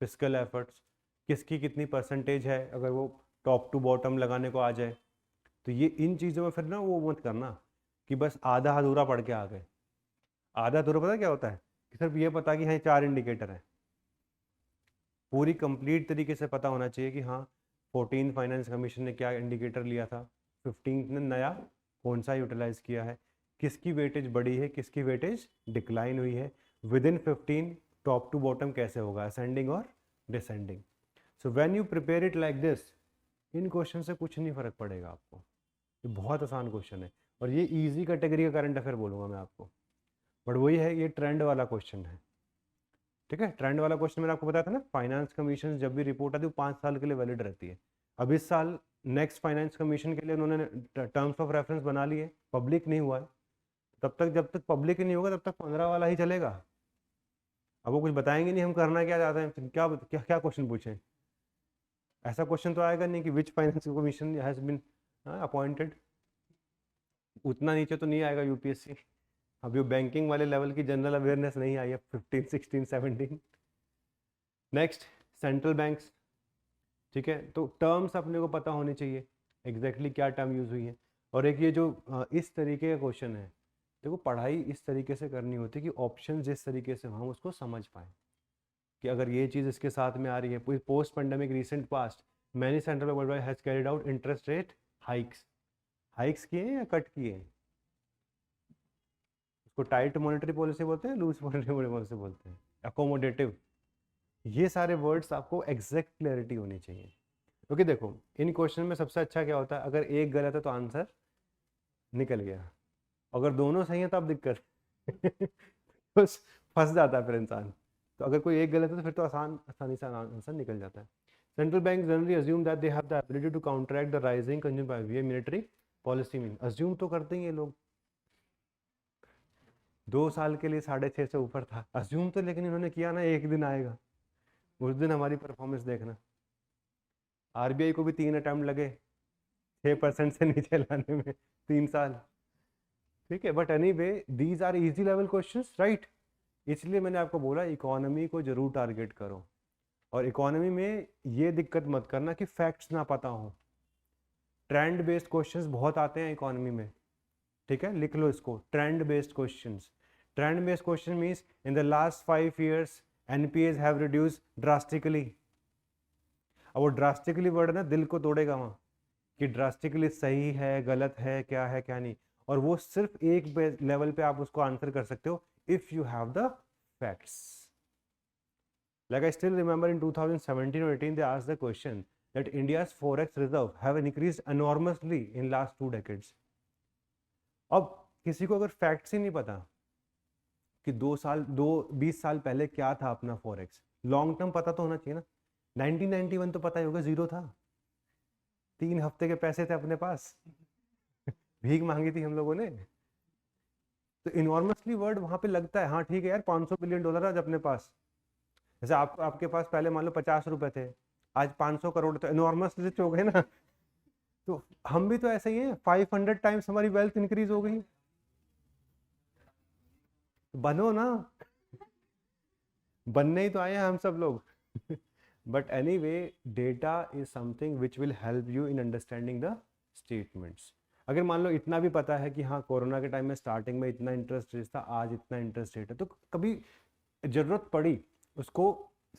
S1: fiscal efforts, किसकी कितनी परसेंटेज है, अगर वो टॉप टू बॉटम लगाने को आ जाए तो ये इन चीज़ों में फिर ना वो मत करना कि बस आधा अधूरा पढ़ के आ गए। आधा अधूरा पता क्या होता है, कि सिर्फ ये पता कि हाँ 4 इंडिकेटर है, पूरी कंप्लीट तरीके से पता होना चाहिए कि हाँ 14 फाइनेंस कमीशन ने क्या इंडिकेटर लिया था, 15 ने नया कौन सा यूटिलाइज किया है, किसकी वेटेज बढ़ी है, किसकी वेटेज डिक्लाइन हुई है, within 15 top to bottom कैसे होगा, असेंडिंग और descending. So when you prepare it like this, इन क्वेश्चन से कुछ नहीं फर्क पड़ेगा आपको, ये बहुत आसान क्वेश्चन है, और ये इजी कैटेगरी का करंट अफेयर बोलूँगा मैं आपको, बट वही है, ये ट्रेंड वाला क्वेश्चन है। ठीक है, ट्रेंड वाला क्वेश्चन मैंने आपको बताया था ना, फाइनेंस कमीशन जब भी रिपोर्ट आती है वो 5 साल के लिए वैलिड रहती है। अब इस साल नेक्स्ट फाइनेंस कमीशन के लिए उन्होंने टर्म्स ऑफ रेफरेंस बना लिए, पब्लिक नहीं हुआ है, तब तक जब तक पब्लिक ही नहीं होगा तब तक 15 वाला ही चलेगा। अब वो कुछ बताएंगे नहीं हम करना क्या चाहते हैं, क्या क्या क्या क्वेश्चन पूछें, ऐसा क्वेश्चन तो आएगा नहीं कि which finance commission has been appointed, उतना नीचे तो नहीं आएगा यूपीएससी। अभी वो बैंकिंग वाले लेवल की जनरल अवेयरनेस नहीं आई है 15, 16, 17। नेक्स्ट सेंट्रल बैंक्स, ठीक है, तो टर्म्स अपने को पता होनी चाहिए एग्जैक्टली क्या टर्म यूज़ हुई है। और एक ये जो इस तरीके का क्वेश्चन है, देखो पढ़ाई इस तरीके से करनी होती है कि ऑप्शन जिस तरीके से हम उसको समझ पाएँ, कि अगर ये चीज़ इसके साथ में आ रही है। Post pandemic recent past many central bank has carried out interest rate hikes, hikes किए हैं या कट किए हैं, उसको टाइट मॉनेटरी पॉलिसी बोलते हैं, लूज मॉनेटरी पॉलिसी बोलते हैं, अकोमोडेटिव, ये सारे वर्ड्स आपको एग्जैक्ट क्लैरिटी होनी चाहिए। क्योंकि देखो इन क्वेश्चन में सबसे अच्छा क्या होता है, अगर एक गलत है तो आंसर निकल गया, अगर दोनों सही है तो आप दिक्कत बस फंस जाता है फिर इंसान। तो अगर कोई एक गलत है तो फिर तो आसानी से आंसर निकल जाता है। Central bank generally assume that they have the ability to counteract the rising consumer behaviour military policy mean, assume तो करते ही ये लोग, 2 साल के लिए 6.5 से ऊपर था अज्यूम तो, लेकिन इन्होंने किया ना, एक दिन आएगा उस दिन हमारी परफॉर्मेंस देखना। आरबीआई को भी 3 अटेम्प्ट लगे 6% से नीचे लाने में, 3 साल, ठीक है, but anyway these are easy level questions right. इसलिए मैंने आपको बोला इकोनॉमी को जरूर टारगेट करो, और इकोनॉमी में ये दिक्कत मत करना कि फैक्ट्स ना पता हो, ट्रेंड बेस्ड क्वेश्चंस बहुत आते हैं इकोनॉमी में, ठीक है, लिख लो इसको, trend based questions. Trend based question means in the last 5 years NPAs have reduce drastically. अब वो ड्रास्टिकली वर्ड ना दिल को तोड़ेगा वहाँ, कि ड्रास्टिकली सही है गलत है क्या नहीं, और वो सिर्फ एक लेवल पे आप उसको आंसर कर सकते हो if you have the facts. Like I still remember in 2017 or 18 they asked the question that India's forex reserve have increased enormously in last 2 decades. अब किसी को अगर फैक्ट्स ही नहीं पता कि 20 साल पहले क्या था अपना फॉरेक्स, लॉन्ग टर्म पता तो होना चाहिए ना. 1991 तो पता ही होगा, 0 था, 3 हफ्ते के पैसे थे अपने पास, भीख मांगी थी हम लोगों ने. तो इनॉर्मसली वर्ड वहां पे लगता है, हाँ ठीक है यार, $500 बिलियन आज अपने पास. जैसे आपके पास पहले मान लो 50 रुपए थे, आज 500 करोड़, तो इनॉर्मस रिच हो गए ना. तो हम भी तो ऐसे ही हैं, 500 टाइम्स हमारी वेल्थ इंक्रीज हो गई. बनो ना, बनने ही तो आए हैं हम सब लोग. But any way, data is something which will help you in understanding the statements. अगर मान लो इतना भी पता है कि हाँ कोरोना के टाइम में स्टार्टिंग में इतना इंटरेस्ट रेट था, आज इतना इंटरेस्ट रेट है, तो कभी जरूरत पड़ी उसको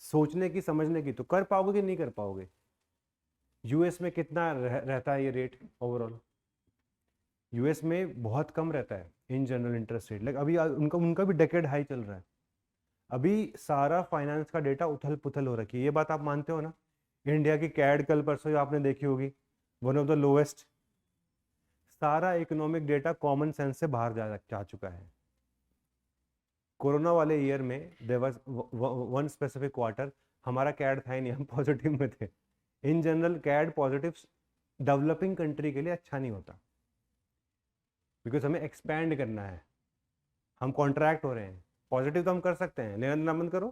S1: सोचने की, समझने की, तो कर पाओगे कि नहीं कर पाओगे. यूएस में कितना रहता है ये रेट ओवरऑल? यूएस में बहुत कम रहता है in general interest rate. Like अभी उनका भी डेकेड हाई चल रहा है. अभी सारा फाइनेंस का डेटा उथल पुथल हो रखी है, ये बात आप मानते हो ना. इंडिया की कैड कल परसों आपने देखी होगी, वन ऑफ द लोएस्ट. सारा इकोनॉमिक डेटा कॉमन सेंस से बाहर जा चुका है. कोरोना वाले ईयर में there was one specific quarter हमारा कैड था ही नहीं, हम पॉजिटिव में थे. In general CAD positive developing country के लिए अच्छा नहीं होता, बिकॉज हमें एक्सपैंड करना है, हम कॉन्ट्रैक्ट हो रहे हैं. पॉजिटिव तो हम कर सकते हैं, लेना देना बंद करो,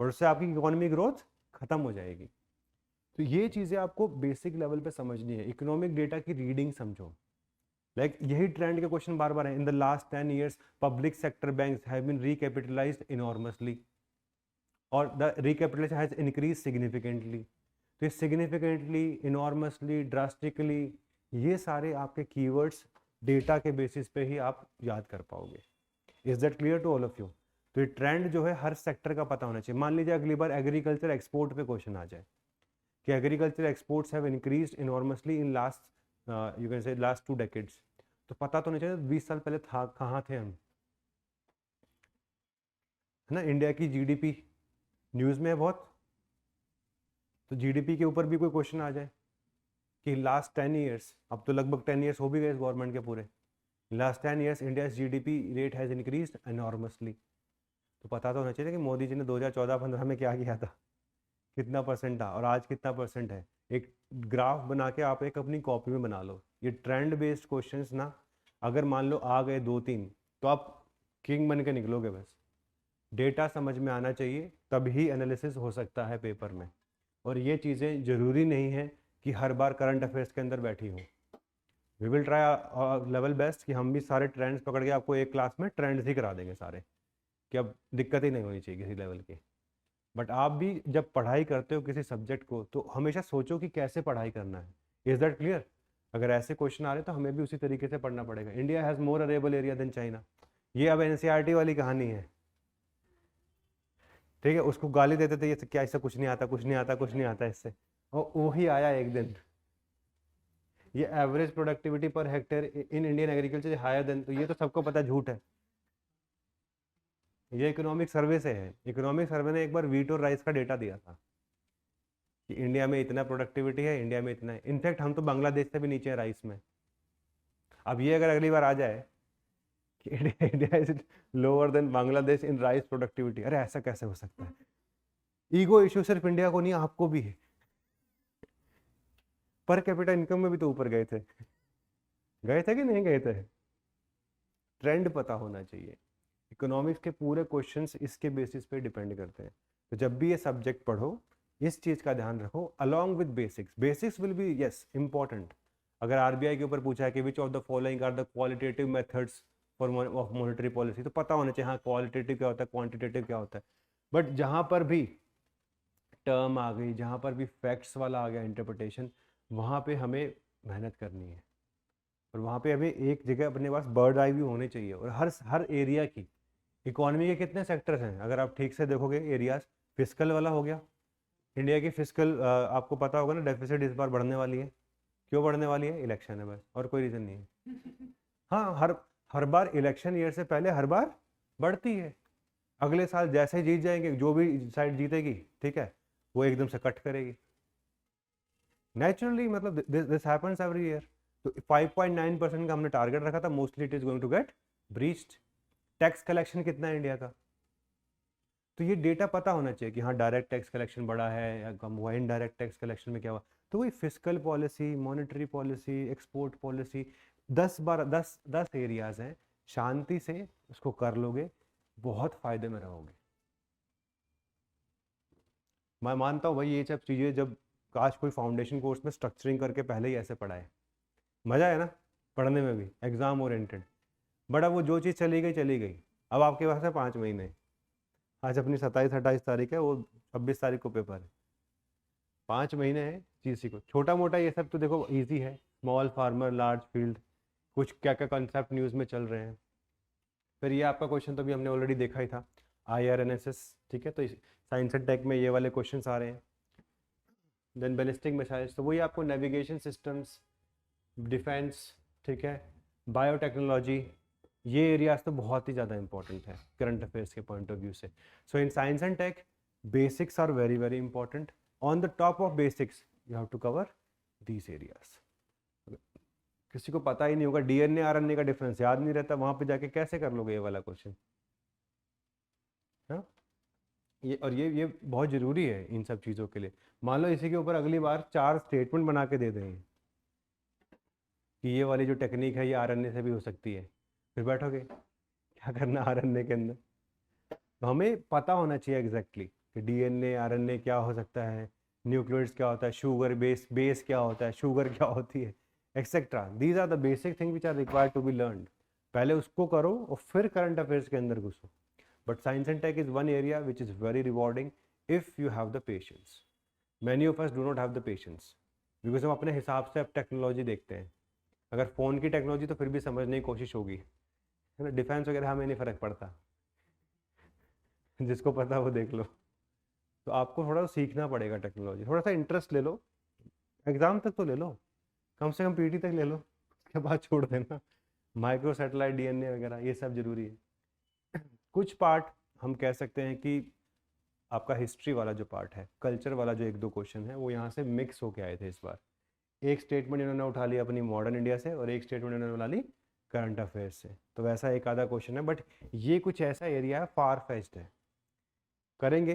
S1: पर उससे आपकी इकोनॉमी ग्रोथ खत्म हो जाएगी. तो ये चीज़ें आपको बेसिक लेवल पे समझनी है. इकोनॉमिक डेटा की रीडिंग समझो. लाइक यही ट्रेंड के क्वेश्चन बार बार है. In the last 10 years public sector banks have been recapitalised enormously, और the recapitalisation has increase significantly. तो ये सिग्निफिकेंटली, इनॉर्मसली, ड्रास्टिकली, ये सारे आपके कीवर्ड्स डेटा के बेसिस पे ही आप याद कर पाओगे. Is that clear to all of you? तो ये ट्रेंड जो है हर सेक्टर का पता होना चाहिए. मान लीजिए अगली बार एग्रीकल्चर एक्सपोर्ट पे क्वेश्चन आ जाए कि agriculture exports have increased enormously in last you can say last 2 decades, तो पता तो नहीं चाहिए 20 साल पहले था कहाँ थे हम, है ना. इंडिया की जीडीपी न्यूज़ में है बहुत, तो जीडीपी के ऊपर भी कोई क्वेश्चन आ जाए कि लास्ट 10 years, अब तो लगभग 10 years हो भी गए इस गवर्नमेंट के पूरे, last 10 years India GDP rate has increased enormously, तो पता तो होना चाहिए कि मोदी जी ने 2014-15 में क्या किया था, कितना परसेंट था और आज कितना परसेंट है. एक ग्राफ बना के आप एक अपनी कॉपी में बना लो. ये ट्रेंड बेस्ड क्वेश्चंस ना, अगर मान लो आ गए 2-3, तो आप किंग बन के निकलोगे. बस डेटा समझ में आना चाहिए, तभी एनालिसिस हो सकता है पेपर में. और ये चीज़ें ज़रूरी नहीं है कि हर बार करंट अफेयर्स के अंदर बैठी हो. We will try level best कि हम भी सारे ट्रेंड्स पकड़ के आपको एक क्लास में ट्रेंड्स ही करा देंगे सारे, कि अब दिक्कत ही नहीं होनी चाहिए किसी लेवल की. बट आप भी जब पढ़ाई करते हो किसी सब्जेक्ट को, तो हमेशा सोचो कि कैसे पढ़ाई करना है. Is that clear? अगर ऐसे क्वेश्चन आ रहे तो हमें भी उसी तरीके से पढ़ना पड़ेगा. India has more arable area than China, ये अब एनसीईआरटी वाली कहानी है, ठीक है. उसको गाली देते थे, ये क्या इससे कुछ नहीं आता, कुछ नहीं आता, कुछ नहीं आता इससे, और वही आया एक दिन. ये average productivity per hectare in Indian agriculture higher than, तो ये तो सबको पता झूठ है. ये इकोनॉमिक सर्वे से है. इकोनॉमिक सर्वे ने एक बार वीट और राइस का डेटा दिया था कि इंडिया में इतना प्रोडक्टिविटी है, इंडिया में इतना है. इनफैक्ट हम तो बांग्लादेश से भी नीचे है राइस में. अब ये अगर अगली बार आ जाए कि India is lower than Bangladesh in rice productivity, अरे ऐसा कैसे हो सकता है? ईगो इश्यू सिर्फ इंडिया को नहीं, आपको भी है. पर कैपिटा इनकम में भी तो ऊपर गए थे कि नहीं गए थे? ट्रेंड पता होना चाहिए. इकोनॉमिक्स के पूरे क्वेश्चंस इसके बेसिस पे डिपेंड करते हैं. तो जब भी ये सब्जेक्ट पढ़ो, इस चीज़ का ध्यान रखो, along with basics. Basics will be yes important. अगर आरबीआई के ऊपर पूछा है कि which of the following are the qualitative methods for of monetary policy, तो पता होना चाहिए हाँ क्वालिटेटिव क्या होता है, क्वांटिटेटिव क्या होता है. बट जहाँ पर भी टर्म आ गई, जहाँ पर भी फैक्ट्स वाला आ गया इंटरप्रिटेशन, वहाँ पे हमें मेहनत करनी है. और वहाँ पे हमें एक जगह अपने पास बर्ड आई व्यू होनी चाहिए. और हर एरिया की, इकोनॉमी के कितने सेक्टर्स हैं अगर आप ठीक से देखोगे एरियाज. फिस्कल वाला हो गया, इंडिया की फिस्कल आपको पता होगा ना, डेफिसिट इस बार बढ़ने वाली है. क्यों बढ़ने वाली है? इलेक्शन है बस, और कोई रीज़न नहीं है. हाँ, हर बार इलेक्शन ईयर से पहले हर बार बढ़ती है। अगले साल जैसे जीत जाएंगे, जो भी साइड जीतेगी, ठीक है, वो एकदम से कट करेगी नेचुरली। मतलब दिस हैपेंस एवरी ईयर। तो 5.9% का हमने टारगेट रखा था, mostly it is going to get breached. Tax collection कितना है इंडिया का, तो ये डेटा पता होना चाहिए कि हाँ डायरेक्ट टैक्स कलेक्शन बढ़ा है या कम हुआ, इनडायरेक्ट टैक्स कलेक्शन में क्या हुआ। तो वही fiscal policy, monetary policy, export policy, 10 areas हैं, शांति से उसको कर लोगे, बहुत फायदे में रहोगे। मैं मानता हूँ भाई ये सब चीज़ें जब काश कोई फाउंडेशन कोर्स में स्ट्रक्चरिंग करके पहले ही ऐसे पढ़ाए, मज़ा है ना पढ़ने में भी, एग्जाम ओरिएंटेड। बट अब वो जो चीज़ चली गई चली गई। अब आपके पास है 5 महीने। आज अपनी 27-28 तारीख है, वो 26 तारीख को पेपर है। 5 महीने हैं चीज़ सीखो, छोटा मोटा ये सब तो देखो इजी है, स्मॉल फार्मर लार्ज फील्ड, कुछ क्या क्या कॉन्सेप्ट न्यूज़ में चल रहे हैं। फिर ये आपका क्वेश्चन तो अभी हमने ऑलरेडी देखा ही था, IRNSS, ठीक है। तो साइंस एंड टेक में ये वाले क्वेश्चन आ रहे हैं। देन बैलिस्टिक मिसाइल्स, तो वही आपको नेविगेशन सिस्टम्स, डिफेंस, ठीक है, बायोटेक्नोलॉजी, ये एरियाज तो बहुत ही ज़्यादा इंपॉर्टेंट है करंट अफेयर्स के पॉइंट ऑफ व्यू से। So in science and tech basics are very very important. On the top of basics you have to cover these areas. किसी को पता ही नहीं होगा DNA RNA का डिफरेंस याद नहीं रहता, वहाँ पे जाके कैसे कर लोगे ये वाला क्वेश्चन, हाँ। ये और ये बहुत ज़रूरी है इन सब चीज़ों के लिए। मान लो इसी के ऊपर अगली बार 4 स्टेटमेंट बना के दे देंगे कि ये वाली जो टेक्निक है ये RNA से भी हो सकती है, फिर बैठोगे क्या करना RNA के अंदर। तो हमें पता होना चाहिए एग्जैक्टली कि DNA RNA क्या हो सकता है, न्यूक्लियोइड्स क्या होता है, शुगर बेस क्या होता है, शुगर क्या होती है, etcetera. These are the basic thing which are required to be learn. पहले उसको करो और फिर करंट अफेयर्स के अंदर घुसो। But science and tech is one area which is very rewarding if you have the patience. Many of us do not have the patience, because हम अपने हिसाब से अब टेक्नोलॉजी देखते हैं। अगर फ़ोन की टेक्नोलॉजी तो फिर भी समझने की कोशिश होगी, है ना। डिफेंस वगैरह हमें नहीं फ़र्क पड़ता, जिसको पता वो देख लो। तो आपको थोड़ा सीखना पड़ेगा टेक्नोलॉजी, थोड़ा सा इंटरेस्ट ले लो, एग्ज़ाम तक तो ले लो, कम से कम PT तक ले लो, उसके बाद छोड़ देना। माइक्रो सैटेलाइट DNA वगैरह ये सब ज़रूरी है। कुछ पार्ट हम कह सकते हैं कि आपका हिस्ट्री वाला जो पार्ट है, कल्चर वाला जो 1-2 क्वेश्चन है, वो यहाँ से मिक्स होके आए थे इस बार। एक स्टेटमेंट इन्होंने उठा लिया अपनी मॉडर्न इंडिया से और एक स्टेटमेंट इन्होंने उठा ली करंट अफेयर्स से। तो वैसा एक आधा क्वेश्चन है, बट ये कुछ ऐसा एरिया है फार फेच्ड है। करेंगे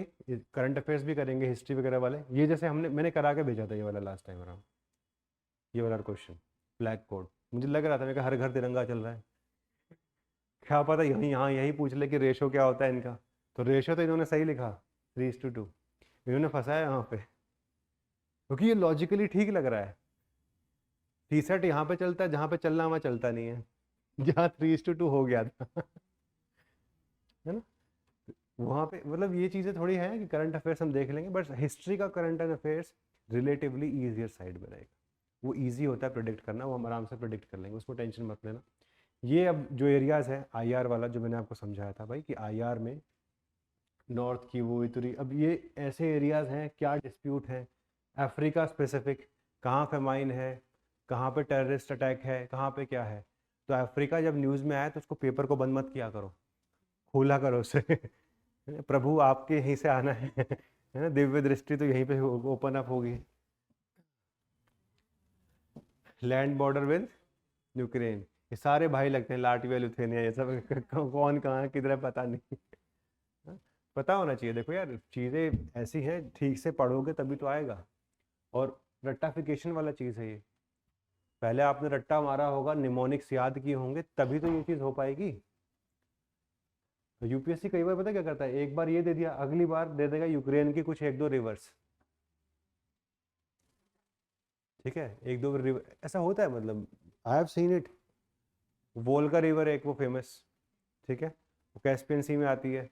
S1: करंट अफेयर्स भी करेंगे, हिस्ट्री वगैरह वाले, ये जैसे मैंने करा के भेजा था ये वाला लास्ट टाइम अराउंड, ये वाला क्वेश्चन ब्लैक कोड। मुझे लग रहा था मेरे हर घर तिरंगा चल रहा है, क्या पता यहीं पूछ ले कि रेशो क्या होता है इनका। तो रेशो तो इन्होंने सही लिखा 3:2, इन्होंने फंसाया यहाँ पे, क्योंकि ये लॉजिकली ठीक लग रहा है। T-सेट यहाँ पे चलता है जहाँ पे चलना वहाँ चलता नहीं है, जहाँ 3:2 हो गया था। है ना, वहाँ पे मतलब ये चीज़ें थोड़ी हैं कि करंट अफेयर्स हम देख लेंगे, बट हिस्ट्री का current and affairs relatively easier side में रहेगा। वो ईजी होता है प्रिडिक्ट करना, वो हम आराम से प्रिडिक्ट कर लेंगे, उसमें टेंशन मत लेना। ये अब जो एरियाज़ है IR वाला जो मैंने आपको समझाया था भाई कि IR में नॉर्थ की वो इतनी, अब ये ऐसे एरियाज़ हैं, क्या डिस्प्यूट है, अफ्रीका स्पेसिफिक, कहाँ फेमाइन है, कहाँ पे टेररिस्ट अटैक है, कहाँ पे क्या है। तो अफ्रीका जब न्यूज़ में आए तो उसको पेपर को बंद मत किया करो, खोला करो उसे। प्रभु आपके यहीं से आना है ना, दिव्य दृष्टि तो यहीं पे ओपन अप होगी। लैंड बॉर्डर विद यूक्रेन, ये सारे भाई लगते हैं, लाटविया लिथुआनिया ये सब। कौन कहाँ किधर है पता नहीं। पता होना चाहिए। देखो यार चीज़ें ऐसी हैं, ठीक से पढ़ोगे तभी तो आएगा। और रट्टाफिकेशन वाला चीज़ है ये, पहले आपने रट्टा मारा होगा, निमोनिक्स याद किए होंगे, तभी तो ये चीज़ हो पाएगी। तो UPSC कई बार पता क्या करता है, एक बार ये दे दिया, अगली बार दे देगा यूक्रेन की कुछ 1-2 रिवर्स, ठीक है, 1-2 रिवर ऐसा होता है। मतलब I have seen it. Volga river एक वो फेमस, ठीक है, वो कैस्पियन सी में आती है।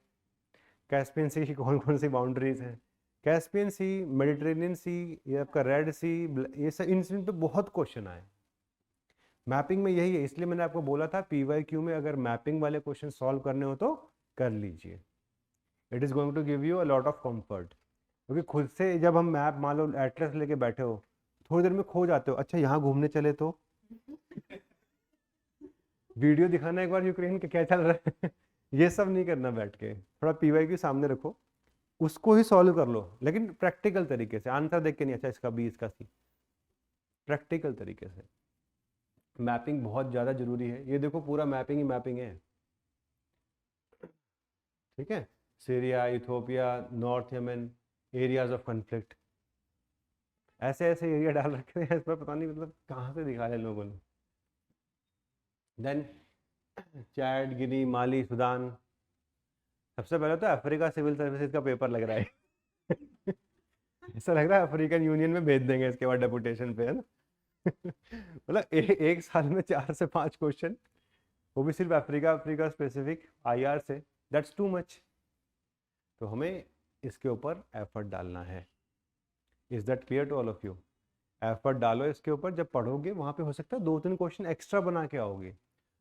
S1: कैस्पियन सी की कौन कौन सी बाउंड्रीज हैं, कैस्पियन सी, मेडिटेरेनियन सी, ये आपका रेड सी, ये सब इन पे बहुत क्वेश्चन आए। मैपिंग में यही है, इसलिए मैंने आपको बोला था PYQ में अगर मैपिंग वाले क्वेश्चन सॉल्व करने हो तो कर लीजिए। It is going to give you a lot of comfort, क्योंकि खुद से जब हम मैप मान लो एड्रेस लेके बैठे हो, थोड़ी देर में खो जाते हो, अच्छा यहाँ घूमने चले तो वीडियो दिखाना एक बार यूक्रेन का क्या चल रहा है ये सब नहीं करना बैठ के, थोड़ा पीवाई सामने रखो, उसको ही सॉल्व कर लो, लेकिन प्रैक्टिकल तरीके से, आंसर देख के नहीं, अच्छा इसका बी इसका सी, प्रैक्टिकल तरीके से। मैपिंग बहुत ज़्यादा जरूरी है, ये देखो पूरा मैपिंग ही मैपिंग है, ठीक है। Syria, Ethiopia, north Yemen, areas of conflict, ऐसे ऐसे एरिया डाल रखे हैं इस पर, पता नहीं मतलब कहाँ से दिखाया है लोगों ने। देन चैड, गिनी, माली, सुदान, सबसे पहले तो अफ्रीका सिविल सर्विसेज का पेपर लग रहा है ऐसा लग रहा है अफ्रीकन यूनियन में भेज देंगे इसके बाद डेपुटेशन पे, है ना मतलब एक साल में 4 से 5 क्वेश्चन, वो भी सिर्फ अफ्रीका स्पेसिफिक आईआर से, दैट्स टू मच। तो हमें इसके ऊपर एफर्ट डालना है। Is that clear to all of you? Effort डालो इसके ऊपर, जब पढ़ोगे वहाँ पे हो सकता है 2-3 क्वेश्चन एक्स्ट्रा बना के आओगे,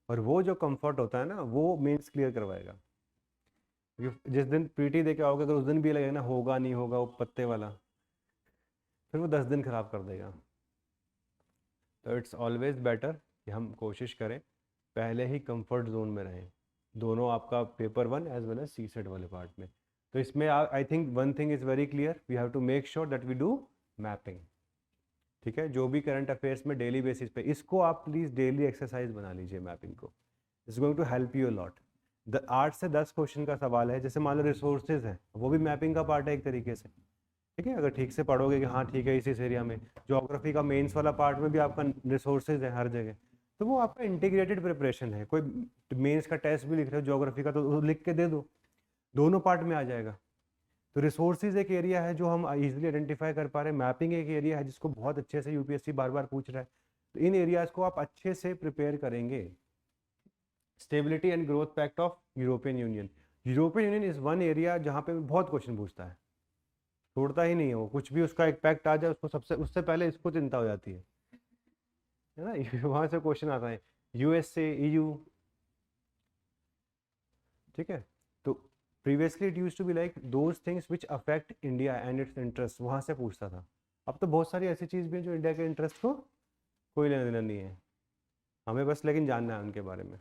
S1: और वो जो कंफर्ट होता है ना वो मेंस क्लियर करवाएगा। जिस दिन पीटी दे के आओगे अगर उस दिन भी लगेगा ना होगा नहीं होगा वो पत्ते वाला, फिर वो 10 दिन खराब कर देगा। तो इट्स ऑलवेज बेटर कि हम कोशिश करें पहले ही कंफर्ट जोन में रहें, दोनों आपका paper 1 as well as CSAT वाले पार्ट में। तो इसमें I think one thing is very clear, we have to make sure that we do mapping, ठीक है। जो भी करंट अफेयर्स में डेली बेसिस पे, इसको आप प्लीज़ डेली एक्सरसाइज बना लीजिए मैपिंग को, it's going to help you lot. 8 से 10 क्वेश्चन का सवाल है, जैसे मान लो रिसोर्सेज है, वो भी मैपिंग का पार्ट है एक तरीके से, ठीक है। अगर ठीक से पढ़ोगे कि हाँ ठीक है इस एरिया में, ज्योग्राफी का मेंस वाला पार्ट में भी आपका रिसोर्सेज है हर जगह, तो वो आपका इंटीग्रेटेड प्रिपरेशन है। कोई मेंस का टेस्ट भी लिख रहे हो ज्योग्राफी का तो लिख के दे दो, दोनों पार्ट में आ जाएगा। तो रिसोर्सेज एक एरिया है जो हम इजीली आइडेंटिफाई कर पा रहे हैं, मैपिंग एक एरिया है जिसको बहुत अच्छे से यूपीएससी बार बार पूछ रहा है, तो इन एरियाज को आप अच्छे से प्रिपेयर करेंगे। Stability and growth pact of European Union, European Union is one area जहाँ पे बहुत क्वेश्चन पूछता है, छोड़ता ही नहीं है वो, कुछ भी उसका एक पैक्ट आ जाए उसको सबसे उससे पहले इसको चिंता हो जाती है ना वहां से क्वेश्चन आता है, यूएसए, ईयू, ठीक है। तो previously it used to be like those things which affect India and its interest, वहां से पूछता था। अब तो बहुत सारी ऐसी चीज़ भी है जो इंडिया के इंटरेस्ट को कोई लेना देना नहीं है, हमें बस लेकिन जानना है उनके बारे में,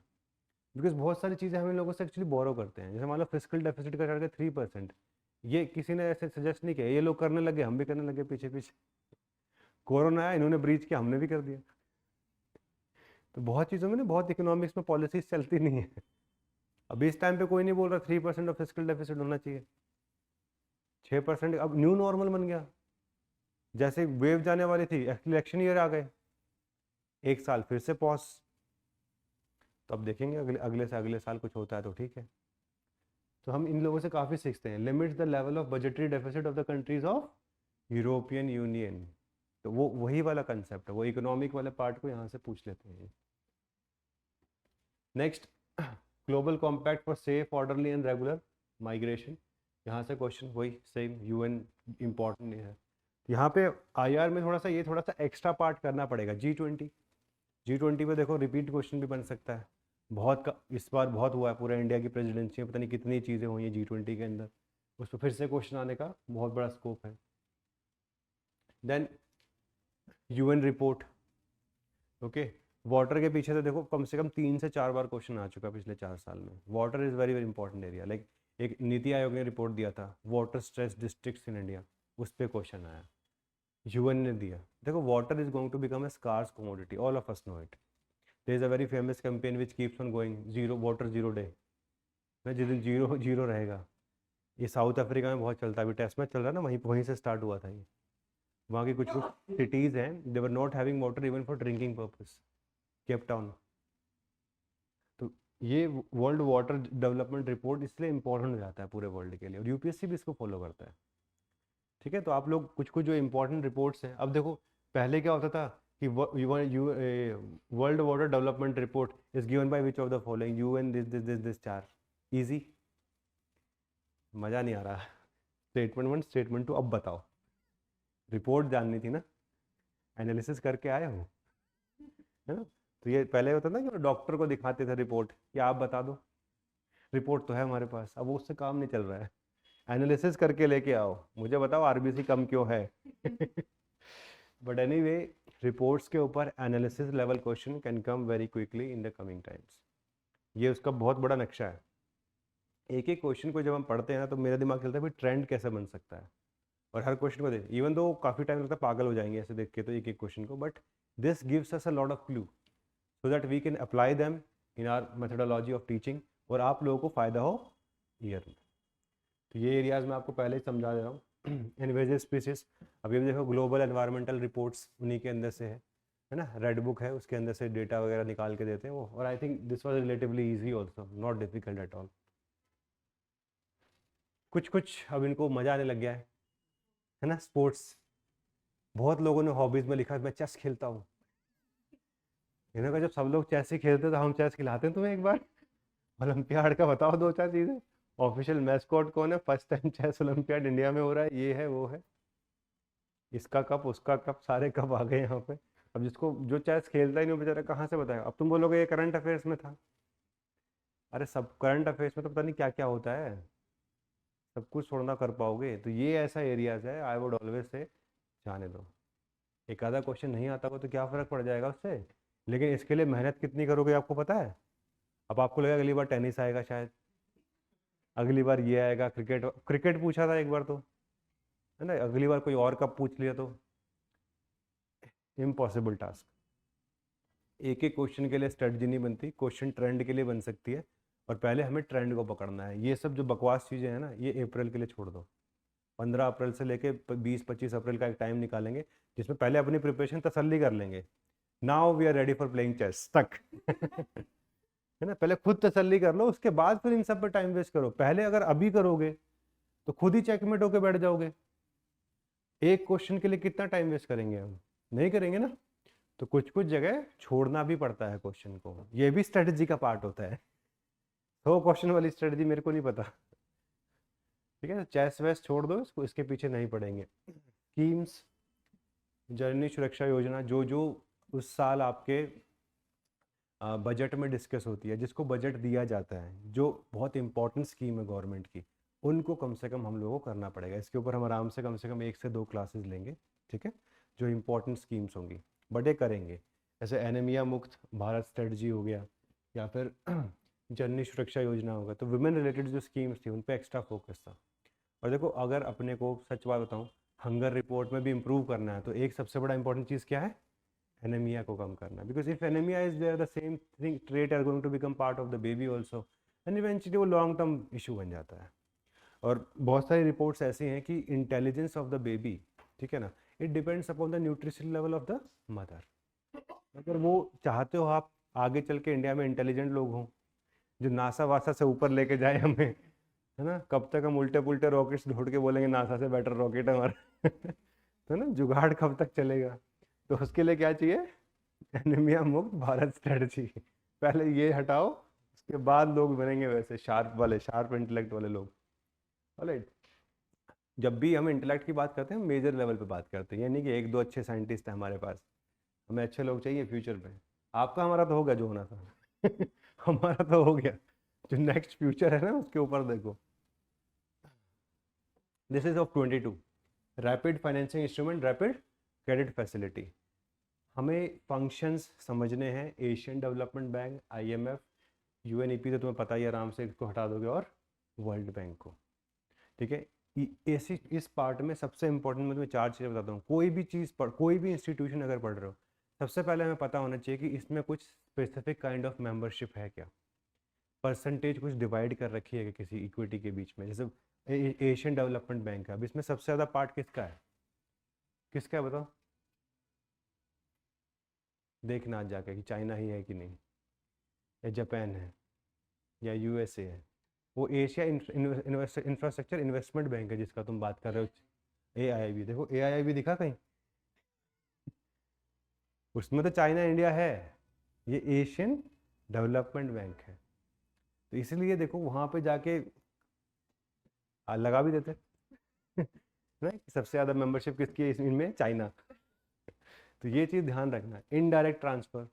S1: बिकॉज बहुत सारी चीज़ें हम इन लोगों से एक्चुअली बोरो करते हैं। जैसे मान लो फिजिकल डेफिसिट का टारगेट 3%, ये किसी ने ऐसे सजेस्ट नहीं किया, ये लोग करने लगे, हम भी करने लगे पीछे पीछे, कोरोना आया, इन्होंने ब्रीच किया, हमने भी कर दिया। तो बहुत चीज़ों में ना, बहुत इकोनॉमिक्स में पॉलिसीज चलती नहीं है। अभी इस टाइम पे कोई नहीं बोल रहा 3% ऑफ फिजिकल डेफिसिट होना चाहिए, 6% अब न्यू नॉर्मल बन गया। जैसे वेव जाने वाली थी, इलेक्शन ईयर आ गए, एक साल फिर से पॉज, तो अब देखेंगे अगले से अगले साल कुछ होता है तो ठीक है। तो हम इन लोगों से काफ़ी सीखते हैं, limits the level of budgetary deficit of the countries of European union, तो वो वही वाला कंसेप्ट है, वो इकोनॉमिक वाले पार्ट को यहाँ से पूछ लेते हैं। Next, global compact for safe, orderly and regular migration, यहाँ से क्वेश्चन वही सेम, यूएन इम्पॉर्टेंट है। यहाँ पे आईआर में थोड़ा सा एक्स्ट्रा पार्ट करना पड़ेगा। G20 पे देखो रिपीट क्वेश्चन भी बन सकता है, इस बार बहुत हुआ है, पूरा इंडिया की प्रेसिडेंसी में पता नहीं कितनी चीज़ें हुई हैं G20 के अंदर, उस पर फिर से क्वेश्चन आने का बहुत बड़ा स्कोप है। Then UN report, okay. Water के पीछे तो देखो कम से कम 3 से 4 बार क्वेश्चन आ चुका है पिछले 4 साल में। Water is very very important area, like एक नीति आयोग ने रिपोर्ट दिया था water stress districts in India, उस पर क्वेश्चन आया, यूएन ने दिया। देखो water is going to become a scarce commodity, all of us know it. There is a very famous campaign which keeps on going, zero water zero day, जिस दिन zero zero रहेगा। ये south Africa में बहुत चलता है, अभी test match चल रहा है ना, वहीं से स्टार्ट हुआ था ये। वहाँ की कुछ सिटीज़ हैं, they were not having water even for drinking purpose, Cape Town. तो ये वर्ल्ड वाटर डेवलपमेंट रिपोर्ट इसलिए इंपॉर्टेंट हो जाता है पूरे वर्ल्ड के लिए, और यूपीएससी भी इसको फॉलो करता है, ठीक है। तो आप लोग कुछ जो इंपॉर्टेंट रिपोर्ट्स हैं, अब देखो पहले क्या होता था कि world water development report is given by which of the following, UN this 4, easy, मज़ा नहीं आ रहा। स्टेटमेंट 1 स्टेटमेंट 2, अब बताओ, रिपोर्ट जाननी थी ना, एनालिसिस करके आए हो, है ना। तो ये पहले होता था कि डॉक्टर को दिखाते थे रिपोर्ट कि आप बता दो, रिपोर्ट तो है हमारे पास, अब वो उससे काम नहीं चल रहा है, एनालिसिस करके लेके आओ, मुझे बताओ आरबीसी कम क्यों है बट एनीवे, रिपोर्ट्स के ऊपर analysis level question can come very quickly in the coming times. ये उसका बहुत बड़ा नक्शा है। एक एक क्वेश्चन को जब हम पढ़ते हैं ना तो मेरा दिमाग चलता है भाई ट्रेंड कैसे बन सकता है, और हर क्वेश्चन को देख, इवन दो काफ़ी टाइम लगता है, पागल हो जाएंगे ऐसे देख के तो एक एक क्वेश्चन को, but this gives us a lot of clue so that we can apply them in our methodology of teaching, और आप लोगों को फ़ायदा हो ईयर में। तो ये एरियाज मैं आपको पहले ही समझा दे रहा हूँ। इन्वेजिव स्पीसीज, अभी देखो ग्लोबल एनवायरमेंटल रिपोर्ट्स उन्हीं के अंदर से है ना, रेड बुक है उसके अंदर से डेटा वगैरह निकाल के देते हैं वो, और I think this was relatively easy also, not difficult at all. कुछ कुछ अब इनको मज़ा आने लग गया है ना, स्पोर्ट्स। बहुत लोगों ने हॉबीज़ में लिखा मैं चेस खेलता हूँ। इन्होंने कहा जब सब लोग चेस ही खेलते तो हम चेस खिलाते हैं तुम्हें एक बार। ओलंपियाड का बताओ दो चार चीज़ें, ऑफिशियल मैस्कॉट कौन है, first time chess Olympiad India में हो रहा है, ये है वो है, इसका कप उसका कप सारे कप आ गए यहाँ पे। अब जिसको जो चेस खेलता ही नहीं बेचारा कहाँ से बताएगा। अब तुम बोलोगे ये करंट अफेयर्स में था, अरे सब करंट अफेयर्स में तो पता नहीं क्या क्या होता है, सब कुछ थोड़ा ना कर पाओगे। तो ये ऐसा एरियाज है, आई वुड ऑलवेज से जाने दो। एक आधा क्वेश्चन नहीं आता हो तो क्या फ़र्क पड़ जाएगा उससे, लेकिन इसके लिए मेहनत कितनी करोगे आपको पता है। अब आपको लगेगा अगली बार टेनिस आएगा शायद, अगली बार ये आएगा, क्रिकेट क्रिकेट पूछा था एक बार तो, है ना, अगली बार कोई और कब पूछ लिया तो इम्पॉसिबल टास्क। एक एक क्वेश्चन के लिए स्ट्रेटजी नहीं बनती, क्वेश्चन ट्रेंड के लिए बन सकती है, और पहले हमें ट्रेंड को पकड़ना है। ये सब जो बकवास चीज़ें हैं ना ये अप्रैल के लिए छोड़ दो, 15 अप्रैल से लेके 20-25 अप्रैल का एक टाइम निकालेंगे जिसमें पहले अपनी प्रिपरेशन तसल्ली कर लेंगे, now we are ready for playing chess तक। है ना, पहले खुद तसल्ली कर लो, उसके बाद फिर इन सब पर टाइम वेस्ट करो। पहले अगर अभी करोगे तो खुद ही चेकमेट होके बैठ जाओगे। एक क्वेश्चन के लिए कितना टाइम वेस्ट करेंगे हम, नहीं करेंगे ना। तो कुछ कुछ जगह छोड़ना भी पड़ता है क्वेश्चन को, ये भी स्ट्रेटजी का पार्ट होता है। 100 क्वेश्चन वाली स्ट्रेटजी मेरे को नहीं पता, ठीक है, चेस वेस छोड़ दो इसको, इसके पीछे नहीं पड़ेंगे। स्कीम्स, जननी सुरक्षा योजना, जो जो उस साल आपके बजट में डिस्कस होती है, जिसको बजट दिया जाता है, जो बहुत इंपॉर्टेंट स्कीम है गवर्नमेंट की, उनको कम से कम हम लोगों को करना पड़ेगा। इसके ऊपर हम आराम से कम 1 से 2 क्लासेस लेंगे, ठीक है, जो इंपॉर्टेंट स्कीम्स होंगी बड़े करेंगे। जैसे एनीमिया मुक्त भारत स्ट्रेटजी हो गया, या फिर जननी सुरक्षा योजना होगा, तो वुमेन रिलेटेड जो स्कीम्स थी उन पर एक्स्ट्रा फोकस था। और देखो अगर अपने को सच बात बताऊँ, हंगर रिपोर्ट में भी इम्प्रूव करना है तो एक सबसे बड़ा इंपॉर्टेंट चीज़ क्या है, एनीमिया को कम करना। Because if anaemia is there, the same thing trait are going to become part of the baby also, and eventually वो लॉन्ग टर्म इशू बन जाता है। और बहुत सारी रिपोर्ट्स ऐसी हैं कि इंटेलिजेंस ऑफ द बेबी, ठीक है ना, it depends upon the nutrition level of the mother. अगर वो चाहते हो आप आगे चल के इंडिया में इंटेलिजेंट लोग हों जो नासा वासा से ऊपर लेके जाए हमें, है ना, कब तक हम उल्टे पुल्टे रॉकेट्स ढूंढ के बोलेंगे नासा से बेटर रॉकेट है हमारा। तो ना जुगाड़ कब तक चलेगा। तो उसके लिए क्या चाहिए, एनीमिया मुक्त भारत स्ट्रेटजी। पहले ये हटाओ, उसके बाद लोग बनेंगे वैसे शार्प वाले, शार्प इंटेलेक्ट वाले लोग। ऑलराइट, जब भी हम इंटेलेक्ट की बात करते हैं मेजर लेवल पे बात करते हैं, ये नहीं कि एक दो अच्छे साइंटिस्ट हैं हमारे पास, हमें अच्छे लोग चाहिए फ्यूचर में। आपका हमारा तो हो गया जो होना था। हमारा तो हो गया, जो नेक्स्ट फ्यूचर है ना उसके ऊपर देखो। This is of 22, rapid financing instrument, rapid credit facility. हमें फंक्शंस समझने हैं, Asian development bank, IMF, UNEP तो तुम्हें पता ही, आराम से इसको हटा दोगे, और वर्ल्ड बैंक को, ठीक है। ऐसी इस पार्ट में सबसे इंपॉर्टेंट मैं तुम्हें 4 चीज़ें बताता हूँ। कोई भी चीज़ पढ़, कोई भी इंस्टीट्यूशन अगर पढ़ रहे हो, सबसे पहले हमें पता होना चाहिए कि इसमें कुछ स्पेसिफिक काइंड ऑफ मेंबरशिप है क्या, परसेंटेज कुछ डिवाइड कर रखी है क्या किसी इक्विटी के बीच में। जैसे एशियन डेवलपमेंट बैंक है, अब इसमें सबसे ज़्यादा पार्ट किसका है, किसका है बताओ, देखना आज जाके कि चाइना ही है कि नहीं, या जापान है, या यूएसए है। वो एशिया इंफ्रास्ट्रक्चर इन्वेस्टमेंट बैंक है जिसका तुम बात कर रहे हो, एआईआईबी। देखो एआईआईबी दिखा कहीं, उसमें तो चाइना इंडिया है, ये एशियन डेवलपमेंट बैंक है। तो इसलिए देखो वहाँ पे जाके लगा भी देते। नहीं, सबसे ज़्यादा मेंबरशिप किसकी है इनमें, चाइना। तो ये चीज़ ध्यान रखना। इनडायरेक्ट ट्रांसफ़र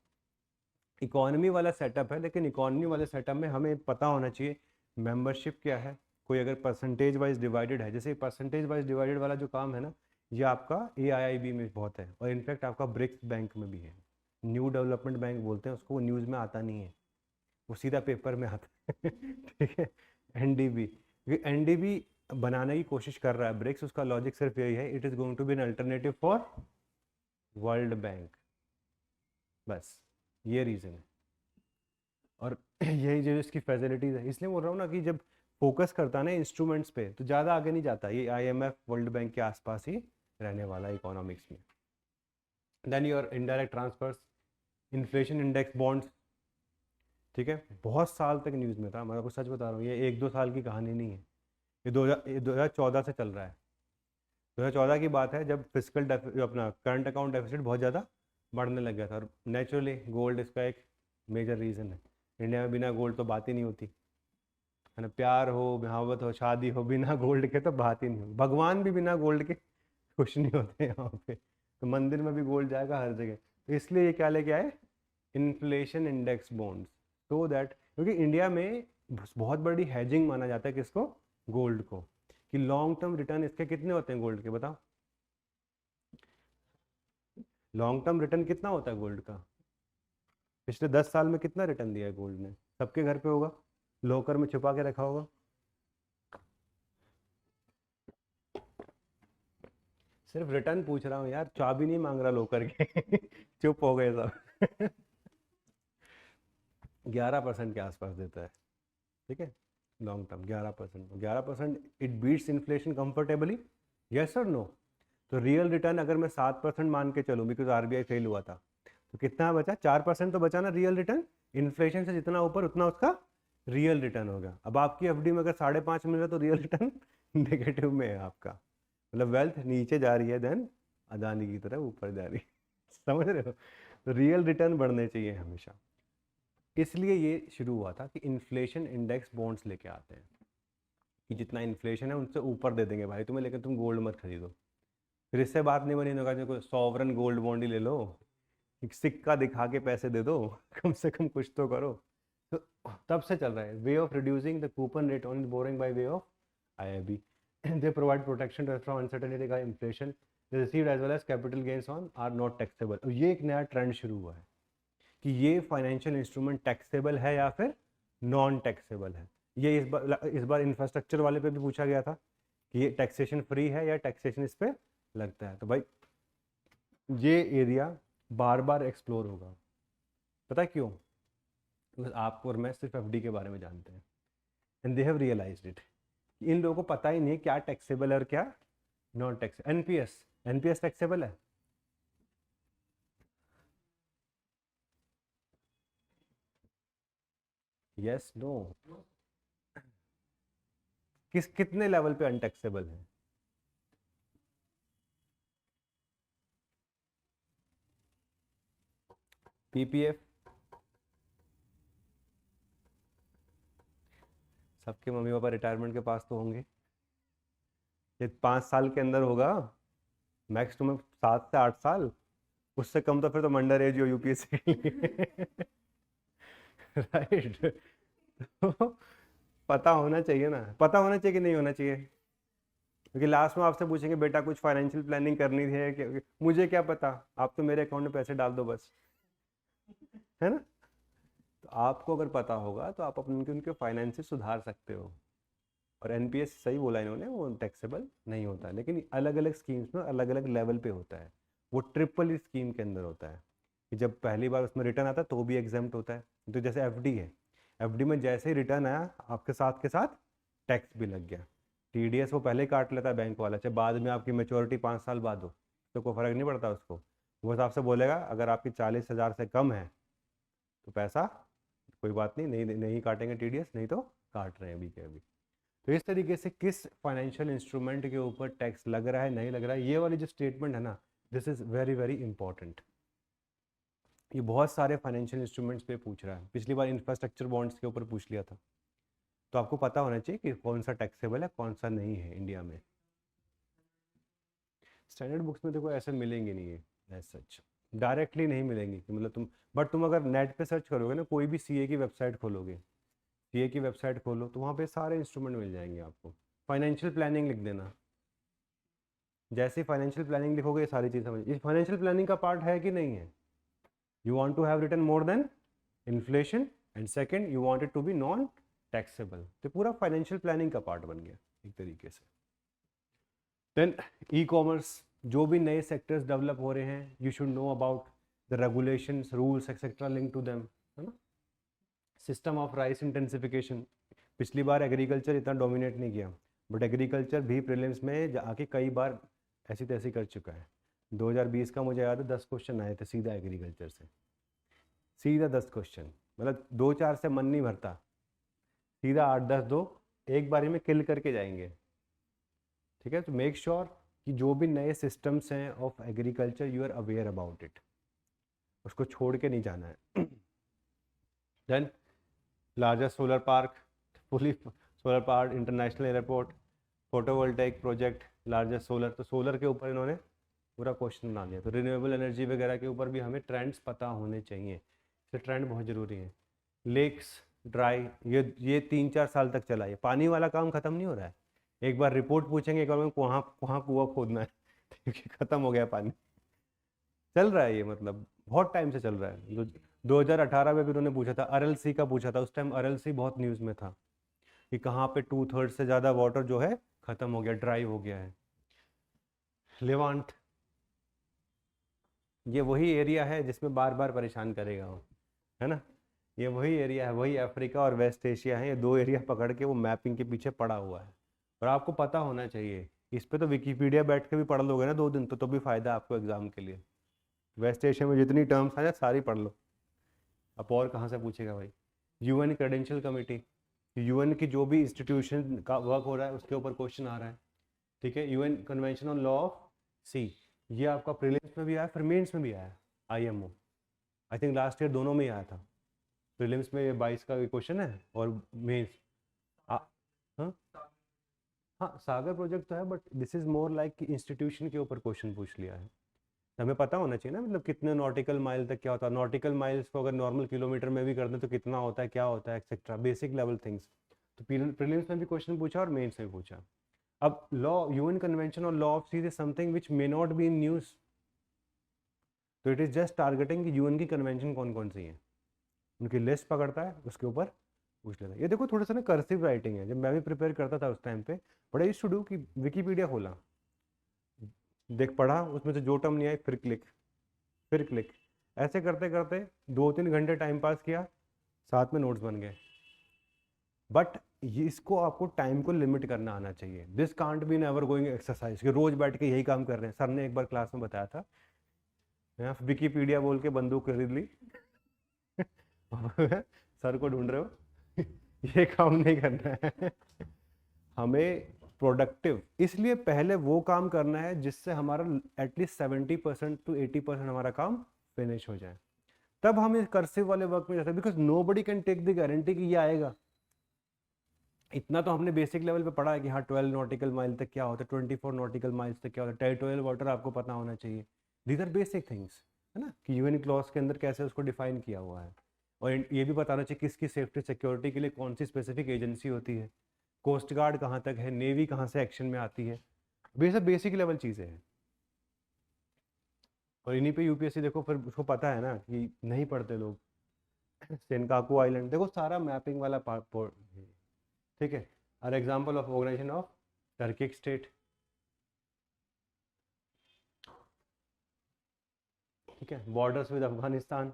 S1: इकोनॉमी वाला सेटअप है, लेकिन इकोनॉमी वाले सेटअप में हमें पता होना चाहिए मेंबरशिप क्या है। कोई अगर परसेंटेज वाइज डिवाइडेड है, जैसे परसेंटेज वाइज डिवाइडेड वाला जो काम है ना, ये आपका एआईआईबी में बहुत है, और इनफैक्ट आपका ब्रिक्स बैंक में भी है। न्यू डेवलपमेंट बैंक बोलते हैं उसको, वो न्यूज़ में आता नहीं है, वो सीधा पेपर में आता है ठीक है, एनडीबी, क्योंकि एनडीबी बनाने की कोशिश कर रहा है ब्रिक्स, उसका लॉजिक सिर्फ यही है, it is going to be an alternative for World Bank, बस ये रीज़न है। और यही जो इसकी फैसिलिटीज़ है, इसलिए बोल रहा हूँ ना कि जब फोकस करता है ना इंस्ट्रूमेंट्स पे तो ज़्यादा आगे नहीं जाता, ये आईएमएफ वर्ल्ड बैंक के आसपास ही रहने वाला है इकोनॉमिक्स में। Then your indirect transfers, inflation index bonds, ठीक है, बहुत साल तक न्यूज़ में था, मैं आपको सच बता रहा हूँ, ये 1-2 साल की कहानी नहीं है, ये 2014 से चल रहा है। 2014 की बात है जब फिजिकल अपना करंट अकाउंट डेफिसिट बहुत ज़्यादा बढ़ने लग गया था, और नेचुरली गोल्ड इसका एक मेजर रीज़न है। इंडिया में बिना गोल्ड तो बात ही नहीं होती है ना, प्यार हो, मोहब्बत हो, शादी हो, बिना गोल्ड के तो बात ही नहीं हो, भगवान भी बिना गोल्ड के खुश नहीं होते यहाँ पे, तो मंदिर में भी गोल्ड जाएगा हर जगह। तो इसलिए ये क्या लेके आए, inflation index bonds, so that, क्योंकि इंडिया में बहुत बड़ी हैजिंग माना जाता है किसको, गोल्ड को, कि लॉन्ग टर्म रिटर्न इसके कितने होते हैं गोल्ड के, बताओ लॉन्ग टर्म रिटर्न कितना होता है गोल्ड का, पिछले 10 साल में कितना रिटर्न दिया है गोल्ड ने, सबके घर पे होगा, लॉकर में छुपा के रखा होगा। सिर्फ रिटर्न पूछ रहा हूँ यार, चाबी नहीं मांग रहा लॉकर के चुप हो गए सब 11% के आसपास देता है, ठीक है, long term 11%, it beats inflation comfortably, yes और नो। तो रियल रिटर्न अगर मैं 7% मान के चलूँ, बिकॉज आरबीआई फेल हुआ था, तो कितना बचा, 4% तो बचा ना रियल रिटर्न, इन्फ्लेशन से जितना ऊपर उतना उसका रियल रिटर्न होगा। अब आपकी एफडी में अगर 5.5 मिल रहा है तो रियल रिटर्न नेगेटिव में है आपका, मतलब वेल्थ नीचे जा रही है, देन अदानी की तरह ऊपर जा रही है समझ रहे हो, तो रियल रिटर्न बढ़ने चाहिए हमेशा। इसलिए ये शुरू हुआ था कि इन्फ्लेशन इंडेक्स बॉन्ड्स लेके आते हैं, कि जितना इन्फ्लेशन है उनसे ऊपर दे देंगे भाई तुम्हें, लेकिन तुम गोल्ड मत खरीदो। फिर इससे बात नहीं बनी, होगा कोई सॉवरन गोल्ड बॉन्ड ही ले लो, एक सिक्का दिखा के पैसे दे दो कम से कम कुछ तो करो। तो तब से चल रहा है way of reducing the coupon rate on borrowing by way of IIB, they provide protection from uncertainty का inflation received as well as capital gains on are not taxable. ये एक नया ट्रेंड शुरू हुआ है कि ये फाइनेंशियल इंस्ट्रूमेंट टैक्सेबल है या फिर नॉन टैक्सेबल है। ये इस बार इंफ्रास्ट्रक्चर वाले पे भी पूछा गया था कि ये टैक्सेशन फ्री है या टैक्सेशन इस पे लगता है। तो भाई ये एरिया बार बार एक्सप्लोर होगा, पता है क्यों, बिकॉज आप और मैं सिर्फ एफडी के बारे में जानते हैं, and they have realised it, इन लोगों को पता ही नहीं क्या टैक्सेबल है और क्या नॉन टैक्स। एनपीएस टैक्सेबल है, यस नो, कितने लेवल पे अनटैक्सेबल है, पीपीएफ सबके मम्मी पापा रिटायरमेंट के पास तो होंगे, ये 5 साल के अंदर होगा मैक्स, तुम्हें 7 से 8 साल, उससे कम तो फिर तो अंडर एज हो यूपीएससी के लिए राइट तो पता होना चाहिए ना, पता होना चाहिए कि नहीं होना चाहिए, क्योंकि लास्ट में आपसे पूछेंगे बेटा कुछ फाइनेंशियल प्लानिंग करनी है क्या, मुझे क्या पता, आप तो मेरे अकाउंट में पैसे डाल दो बस, है ना। तो आपको अगर पता होगा तो आप अपने उनके फाइनेंसेस सुधार सकते हो। और एनपीएस सही बोला इन्होंने, वो टैक्सेबल नहीं होता, लेकिन अलग अलग स्कीम्स में अलग अलग लेवल पे होता है, वो ट्रिपल स्कीम के अंदर होता है कि जब पहली बार उसमें रिटर्न आता है तो भी एग्जाम्प्ट होता है। तो जैसे एफडी है, एफडी में जैसे ही रिटर्न आया आपके साथ के साथ टैक्स भी लग गया, टीडीएस वो पहले काट लेता है बैंक वाला, चाहे बाद में आपकी मेच्योरिटी 5 साल बाद हो तो कोई फर्क नहीं पड़ता उसको, वो हिसाब से बोलेगा अगर आपकी 40,000 से कम है तो पैसा कोई बात नहीं, नहीं काटेंगे टीडीएस, नहीं तो काट रहे हैं अभी के अभी। तो इस तरीके से किस फाइनेंशियल इंस्ट्रूमेंट के ऊपर टैक्स लग रहा है नहीं लग रहा है, ये वाली जो स्टेटमेंट है ना, this is very very important. ये बहुत सारे फाइनेंशियल इंस्ट्रूमेंट्स पे पूछ रहा है, पिछली बार इंफ्रास्ट्रक्चर बॉन्ड्स के ऊपर पूछ लिया था, तो आपको पता होना चाहिए कि कौन सा टैक्सेबल है कौन सा नहीं है इंडिया में। स्टैंडर्ड बुक्स में देखो ऐसे मिलेंगे नहीं है, एज सच डायरेक्टली नहीं मिलेंगी कि मतलब तुम, बट तुम अगर नेट पे सर्च करोगे ना, कोई भी सीए की वेबसाइट खोलोगे, सीए की वेबसाइट खोलो तो वहाँ पे सारे इंस्ट्रूमेंट मिल जाएंगे आपको। फाइनेंशियल प्लानिंग लिख देना, जैसे ही फाइनेंशियल प्लानिंग लिखोगे ये सारी चीज़ समझ, ये फाइनेंशियल प्लानिंग का पार्ट है कि नहीं है, you want to have return more than inflation, and second you want it to be non taxable. तो पूरा फाइनेंशियल प्लानिंग का पार्ट बन गया एक तरीके से। देन ई कॉमर्स, जो भी नए सेक्टर्स डेवलप हो रहे हैं, you should know about the regulations, rules etcetera link to them, है ना। सिस्टम ऑफ राइस इंटेंसिफिकेशन, पिछली बार एग्रीकल्चर इतना डोमिनेट नहीं किया, बट एग्रीकल्चर भी प्रीलिम्स में आके कई बार ऐसी तैसी कर चुका है। 2020 का मुझे याद है 10 क्वेश्चन आए थे सीधा एग्रीकल्चर से, सीधा 10 क्वेश्चन, मतलब 2-4 से मन नहीं भरता, सीधा 8-10 दो, एक बारी में किल करके जाएंगे। ठीक है, तो मेक श्योर कि जो भी नए सिस्टम्स हैं of agriculture you are aware about it, उसको छोड़ के नहीं जाना है। Then largest solar park, fully solar park, international airport, photovoltaic project, largest solar, तो सोलर के ऊपर इन्होंने पूरा क्वेश्चन बना दिया। तो रिन्यूएबल एनर्जी वगैरह के ऊपर भी हमें ट्रेंड्स पता होने चाहिए, तो ट्रेंड बहुत ज़रूरी है। लेक्स ड्राई, ये 3-4 साल तक चला, ये पानी वाला काम ख़त्म नहीं हो रहा है। एक बार रिपोर्ट पूछेंगे, एक बार कहाँ कहाँ कुआं खोदना है क्योंकि ख़त्म हो गया पानी, चल रहा है ये, मतलब बहुत टाइम से चल रहा है। 2018 में भी उन्होंने पूछा था, RLC का पूछा था, उस टाइम RLC बहुत न्यूज़ में था कि कहाँ पे 2/3 से ज़्यादा वाटर जो है ख़त्म हो गया, ड्राई हो गया है। लेवांट, ये वही एरिया है जिसमें बार बार परेशान करेगा वो, है ना। ये वही एरिया है, वही अफ्रीका और वेस्ट एशिया है, ये 2 एरिया पकड़ के वो मैपिंग के पीछे पड़ा हुआ है। और आपको पता होना चाहिए, इस पे तो विकीपीडिया बैठ के भी पढ़ लोगे ना 2 दिन, तो भी फ़ायदा आपको एग्जाम के लिए। वेस्ट एशिया में जितनी टर्म्स आ जाए सारी पढ़ लो, अब और कहाँ से पूछेगा भाई। UN क्रेडेंशियल कमेटी, UN की जो भी इंस्टीट्यूशन का वर्क हो रहा है उसके ऊपर क्वेश्चन आ रहा है। ठीक है, UN convention on law of sea, ये आपका प्रीलिम्स में भी आया, फिर मेंस में भी आया। IMO, I think last year दोनों में ही आया था। प्रीलिम्स में ये 22 का क्वेश्चन है और मेंस। हाँ हाँ, सागर प्रोजेक्ट तो है, but this is more like कि इंस्टीट्यूशन के ऊपर क्वेश्चन पूछ लिया है। हमें पता होना चाहिए ना, मतलब कितने नॉटिकल माइल तक क्या होता है, नॉटिकल माइल्स को अगर नॉर्मल किलोमीटर में भी कर दें तो कितना होता है, क्या होता है, एक्सेट्रा, बेसिक लेवल थिंग्स। तो प्रीलिम्स में भी क्वेश्चन पूछा और मेंस में भी पूछा। अब लॉ, UN कन्वेंशन और law of sea is something which may not be in news, तो इट इज़ जस्ट टारगेटिंग कि UN की कन्वेंशन कौन कौन सी है, उनकी लिस्ट पकड़ता है, उसके ऊपर पूछ लेता है। ये देखो थोड़ा सा ना कर्सिव राइटिंग है, जब मैं भी प्रिपेयर करता था उस टाइम पे, बड़ा यूज्ड टू डू कि विकीपीडिया खोला, देख पढ़ा, उसमें से जो टर्म नहीं आई फिर क्लिक, फिर क्लिक, ऐसे करते करते 2-3 घंटे टाइम पास किया, साथ में नोट्स बन गए। बट इसको आपको टाइम को लिमिट करना आना चाहिए। This can't be never going exercise कि रोज बैठ के यही काम कर रहे हैं। सर ने एक बार क्लास में बताया था, मैं विकीपीडिया बोल के बंदूक खरीद ली सर को ढूंढ रहे हो ये काम नहीं करना है हमें प्रोडक्टिव, इसलिए पहले वो काम करना है जिससे हमारा एटलीस्ट 70% to 80% हमारा काम फिनिश हो जाए, तब हम इस कर्सिव वाले वर्क में जाते हैं। Because nobody can take the guarantee कि ये आएगा। इतना तो हमने बेसिक लेवल पे पढ़ा है कि हाँ 12 नॉटिकल माइल तक क्या होता है, 24 नॉटिकल माइल्स तक क्या होता है, टेरिटोरियल वाटर आपको पता होना चाहिए। दीज आर बेसिक थिंग्स, है ना, कि UN क्लॉज के अंदर कैसे उसको डिफाइन किया हुआ है। और ये भी बताना चाहिए किसकी सेफ्टी सिक्योरिटी के लिए कौन सी स्पेसिफिक एजेंसी होती है, कोस्ट गार्ड कहाँ तक है, नेवी कहाँ से एक्शन में आती है, ये सब बेसिक लेवल चीज़ें हैं। और इन्हीं पे UPSC देखो फिर उसको पता है ना कि नहीं पढ़ते लोग सेनकाकू आइलैंड देखो सारा मैपिंग वाला पार्ट, ठीक है। Our example of organisation of Turkic state, ठीक है। Borders with Afghanistan,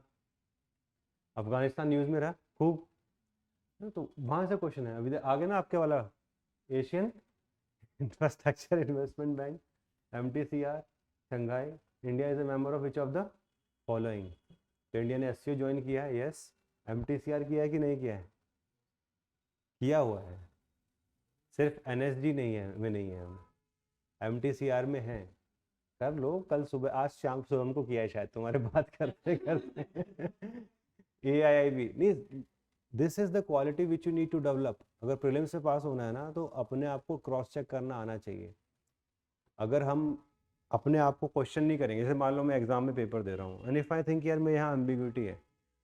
S1: Afghanistan news में रहा खूब, तो वहाँ से क्वेश्चन है। अभी आगे ना आपके वाला Asian infrastructure investment bank, MTCR, Shanghai, India is a member of which of the following. तो इंडिया ने SCO ज्वाइन किया है, यस। MTCR किया है कि नहीं किया है, किया हुआ है, सिर्फ NSG नहीं है, में नहीं है, हम MTCR में हैं। कर लो कल सुबह, आज शाम सुबह को किया है शायद तुम्हारे बात करते करते AIIB नहीं, this is the quality which you need to develop. अगर प्रीलिम्स से पास होना है ना तो अपने आप को क्रॉस चेक करना आना चाहिए। अगर हम अपने आप को क्वेश्चन नहीं करेंगे, जैसे मान लो मैं एग्जाम में पेपर दे रहा हूँ एंड इफ आई थिंक यार मैं यहाँ एम्बिग्यूटी है,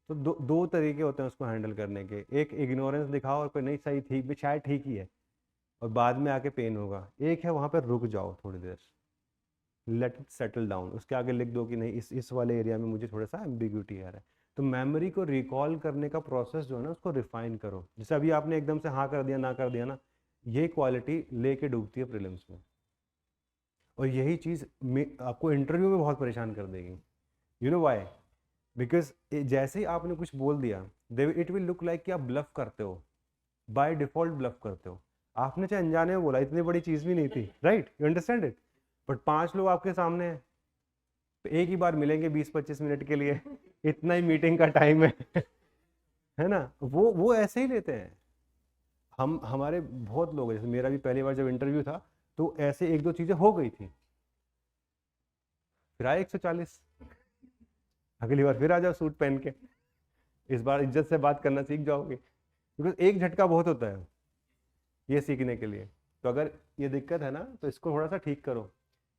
S1: तो दो तरीके होते हैं उसको हैंडल करने के। एक इग्नोरेंस दिखाओ और कोई नहीं सही ठीक शायद ठीक ही है और बाद में आके पेन होगा। एक है वहाँ पर रुक जाओ थोड़ी देर, लेट इट सेटल डाउन, उसके आगे लिख दो कि नहीं इस वाले एरिया में मुझे थोड़ा सा एम्बिग्यूटी आ रहा है, तो मेमोरी को रिकॉल करने का प्रोसेस जो है ना उसको रिफाइन करो। जैसे अभी आपने एकदम से हाँ कर दिया ना कर दिया ना, ये क्वालिटी लेके डूबती है प्रीलिम्स में, और यही चीज़ आपको इंटरव्यू में बहुत परेशान कर देगी। You know why? बिकॉज जैसे ही आपने कुछ बोल दिया, दे इट विल लुक लाइक कि आप ब्लफ करते हो, बाय डिफॉल्ट ब्लफ करते हो। आपने चाहे अनजाने में बोला, इतनी बड़ी चीज़ भी नहीं थी, right? You understand it? But 5 लोग आपके सामने हैं, तो एक ही बार मिलेंगे 20-25 मिनट के लिए, इतना ही मीटिंग का टाइम है ना? वो ऐसे ही लेते हैं। हमारे बहुत लोग, जैसे मेरा भी पहली बार जब इंटरव्यू था तो ऐसे एक दो चीज़ें हो गई थी, फिर आए 140, अगली बार फिर आ जाओ सूट पहन के, इस बार इज्जत से बात करना सीख जाओगे। बिकॉज एक झटका बहुत होता है ये सीखने के लिए। तो अगर ये दिक्कत है ना तो इसको थोड़ा सा ठीक करो,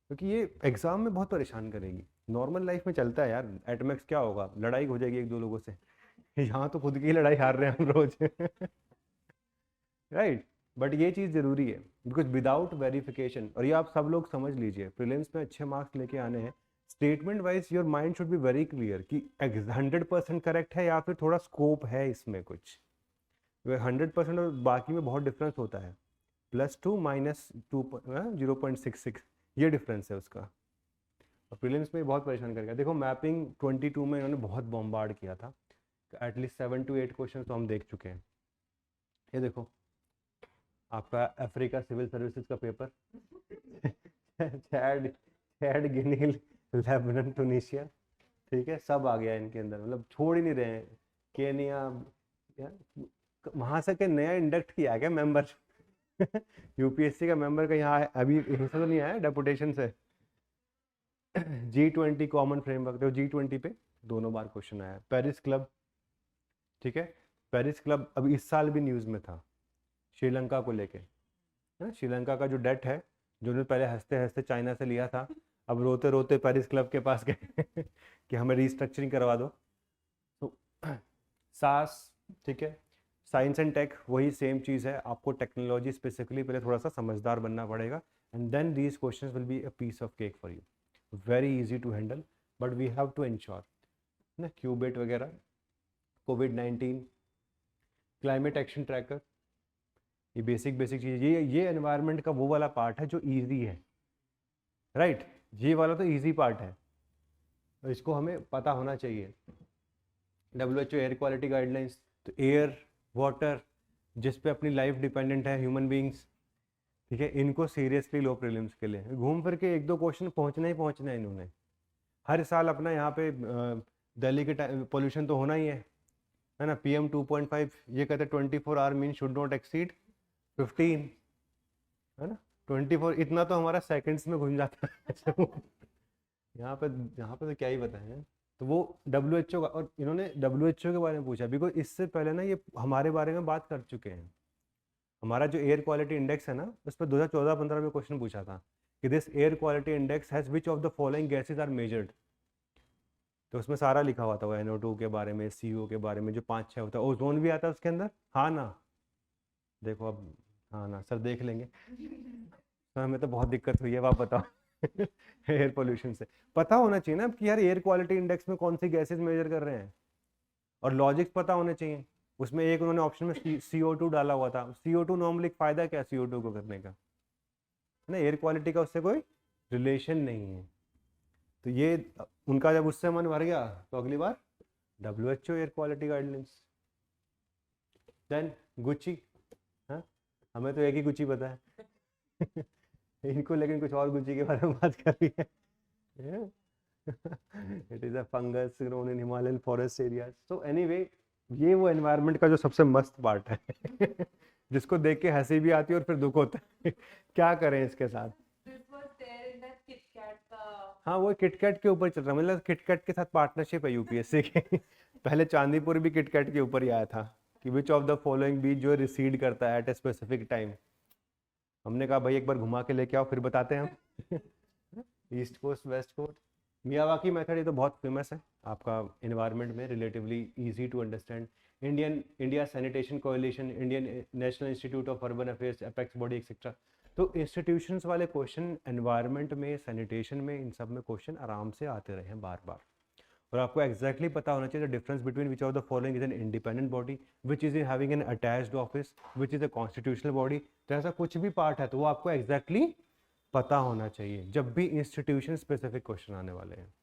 S1: क्योंकि ये एग्जाम में बहुत परेशान करेगी। नॉर्मल लाइफ में चलता है यार, एटमैक्स क्या होगा, लड़ाई हो जाएगी एक दो लोगों से, यहाँ तो खुद की लड़ाई हार रहे हैं हम रोज राइट? बट ये चीज़ ज़रूरी है, बिकॉज विदाउट वेरिफिकेशन, और ये आप सब लोग समझ लीजिए, प्रीलिम्स में अच्छे मार्क्स लेके आने हैं, statement wise your mind should be very clear कि 100% करेक्ट है या फिर थोड़ा स्कोप है इसमें कुछ। 100% और बाकी में बहुत डिफरेंस होता है, +2 -2 0.66, ये डिफरेंस है उसका। और प्रीलिम्स में बहुत परेशान करेगा। देखो मैपिंग 22 में इन्होंने बहुत बॉम्बार्ड किया था, एटलीस्ट 7 to 8 क्वेश्चन तो हम देख चुके हैं। ये देखो आपका अफ्रीका सिविल सर्विसेज का पेपर चैड गिनी, लेबनान, ट्यूनीशिया, ठीक है, सब आ गया इनके अंदर, मतलब छोड़ ही नहीं रहे हैं। केनिया, वहाँ से के नया इंडक्ट किया है क्या मेंबर यूपीएससी का मेंबर का यहाँ अभी हिस्सा तो नहीं आया डेपुटेशन से। G20 कॉमन फ्रेमवर्क, देखो G20 पे दोनों बार क्वेश्चन आया। पेरिस क्लब, ठीक है, पेरिस क्लब अभी इस साल भी न्यूज़ में था श्रीलंका को लेके, है। श्रीलंका का जो डेट है, जो उन्होंने पहले हंसते हंसते चाइना से लिया था, अब रोते रोते पेरिस क्लब के पास गए कि हमें रिस्ट्रक्चरिंग करवा दो। तो सास, ठीक है, साइंस एंड टेक वही सेम चीज़ है, आपको टेक्नोलॉजी स्पेसिफिकली पहले थोड़ा सा समझदार बनना पड़ेगा, and then these questions will be a piece of cake for you, very easy to handle, but we have to ensure ना, क्यूबेट वगैरह, कोविड-19, क्लाइमेट एक्शन ट्रैकर, ये बेसिक चीज़, ये एनवायरनमेंट का वो वाला पार्ट है जो ईजी है, राइट? ये वाला तो ईजी पार्ट है, और इसको हमें पता होना चाहिए। WHO एयर क्वालिटी गाइडलाइंस, तो एयर, वाटर, जिस पे अपनी लाइफ डिपेंडेंट है, ह्यूमन बींग्स, ठीक है, इनको सीरियसली लो प्रीलिम्स के लिए। घूम फिर के एक दो क्वेश्चन पहुंचना ही पहुंचना है इन्होंने। हर साल अपना यहाँ पे दिल्ली के पोल्यूशन तो होना ही है ना, PM 2.5, ये कहते हैं 24 hour mean should not exceed 15, है ना, 24, इतना तो हमारा सेकंड्स में घूम जाता है यहाँ पे तो क्या ही बताएं। तो वो WHO का, और इन्होंने WHO के बारे में पूछा, बिकॉज इससे पहले ना ये हमारे बारे में बात कर चुके हैं। हमारा जो एयर क्वालिटी इंडेक्स है ना, उस पर 2014-15 में क्वेश्चन पूछा था कि this air quality index has which of the following gases are measured, तो उसमें सारा लिखा हुआ था, वो NO2 के बारे में, CO के बारे में, जो 5-6 होता है, ओजोन भी आता है उसके अंदर, हाँ ना? देखो अब, हाँ ना सर, देख लेंगे तो हमें तो बहुत दिक्कत हुई है, आप बताओ एयर पोल्यूशन से। पता होना चाहिए ना कि यार एयर क्वालिटी इंडेक्स में कौन सी गैसेज मेजर कर रहे हैं, और लॉजिक्स पता होने चाहिए। उसमें एक उन्होंने ऑप्शन में CO2 डाला हुआ था। CO2 नॉर्मली फायदा क्या CO2 को करने का, है ना, एयर क्वालिटी का उससे कोई रिलेशन नहीं है। तो ये उनका जब उससे मन भर गया तो अगली बार WHO air quality guidelines. Then गुच्ची, हाँ, हमें तो एक ही गुच्ची पता है इनको लेकिन कुछ और गुच्ची के बारे में बात कर रही है it is a fungus grown in Himalayan forest areas. So anyway, ये वो एनवायरनमेंट का जो सबसे मस्त पार्ट है जिसको देख के हंसी भी आती है और फिर दुख होता है क्या करें इसके साथ। हाँ, वो किटकैट के ऊपर चल रहा है, मतलब किटकैट के साथ पार्टनरशिप है यूपीएससी के पहले चांदीपुर भी किटकैट के ऊपर ही आया था कि विच ऑफ द फॉलोइंग बीच जो रिसीड करता है एट ए स्पेसिफिक टाइम। हमने कहा भाई एक बार घुमा के लेके आओ, फिर बताते हैं हम east coast, west coast, Miyawaki method, ये तो बहुत फेमस है आपका एनवायरनमेंट में, relatively easy to understand. India sanitation coalition, Indian national institute of urban affairs, apex body etcetera. तो इंस्टीट्यूशंस वाले क्वेश्चन एनवायरनमेंट में, सैनिटेशन में, इन सब में क्वेश्चन आराम से आते रहे हैं बार बार। और आपको एग्जैक्टली पता होना चाहिए the difference between which of the following is an independent body, which is having an attached office, which is a constitutional body. तो ऐसा कुछ भी पार्ट है तो वो आपको एग्जैक्टली पता होना चाहिए जब भी इंस्टीट्यूशन स्पेसिफिक क्वेश्चन आने वाले हैं।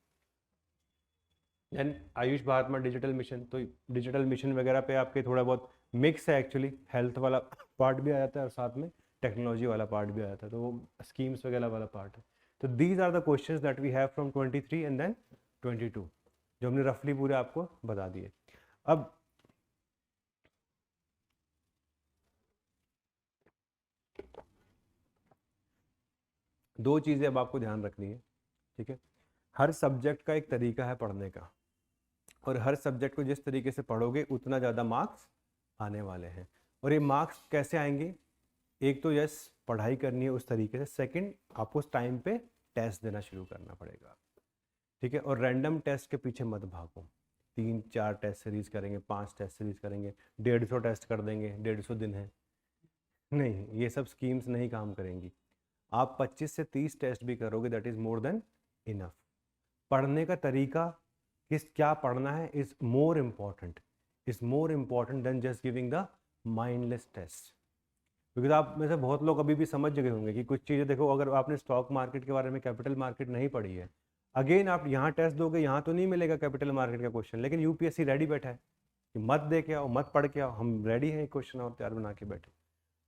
S1: एंड आयुष भारत में डिजिटल मिशन, तो डिजिटल मिशन वगैरह पे आपके थोड़ा बहुत मिक्स है एक्चुअली, हेल्थ वाला पार्ट भी आ जाता है और साथ में टेक्नोलॉजी वाला पार्ट भी आ जाता है, तो वो स्कीम्स वगैरह वाला पार्ट है। तो these are the questions that we have from 23 and then 22, जो हमने रफली पूरे आपको बता दिए। अब दो चीज़ें अब आपको ध्यान रखनी है, ठीक है। हर सब्जेक्ट का एक तरीका है पढ़ने का, और हर सब्जेक्ट को जिस तरीके से पढ़ोगे उतना ज़्यादा मार्क्स आने वाले हैं। और ये मार्क्स कैसे आएंगे, एक तो यस पढ़ाई करनी है उस तरीके से, सेकंड आपको उस टाइम पे टेस्ट देना शुरू करना पड़ेगा, ठीक है। और रैंडम टेस्ट के पीछे मत भागो, 3-4 टेस्ट सीरीज करेंगे, 5 टेस्ट सीरीज करेंगे, 150 टेस्ट कर देंगे, 150 दिन है, नहीं, ये सब स्कीम्स नहीं काम करेंगी। आप 25 से 30 टेस्ट भी करोगे that is more than enough. पढ़ने का तरीका, किस क्या पढ़ना है is more important than just giving the mindless test. क्योंकि आप में से बहुत लोग अभी भी समझ गए होंगे कि कुछ चीज़ें, देखो अगर आपने स्टॉक मार्केट के बारे में, कैपिटल मार्केट नहीं पढ़ी है, अगेन आप यहाँ टेस्ट दोगे, यहाँ तो नहीं मिलेगा कैपिटल मार्केट का क्वेश्चन, लेकिन यूपीएससी रेडी बैठा है कि मत दे के आओ, मत पढ़ के आओ, हम रेडी हैं क्वेश्चन और तैयार बना के बैठे।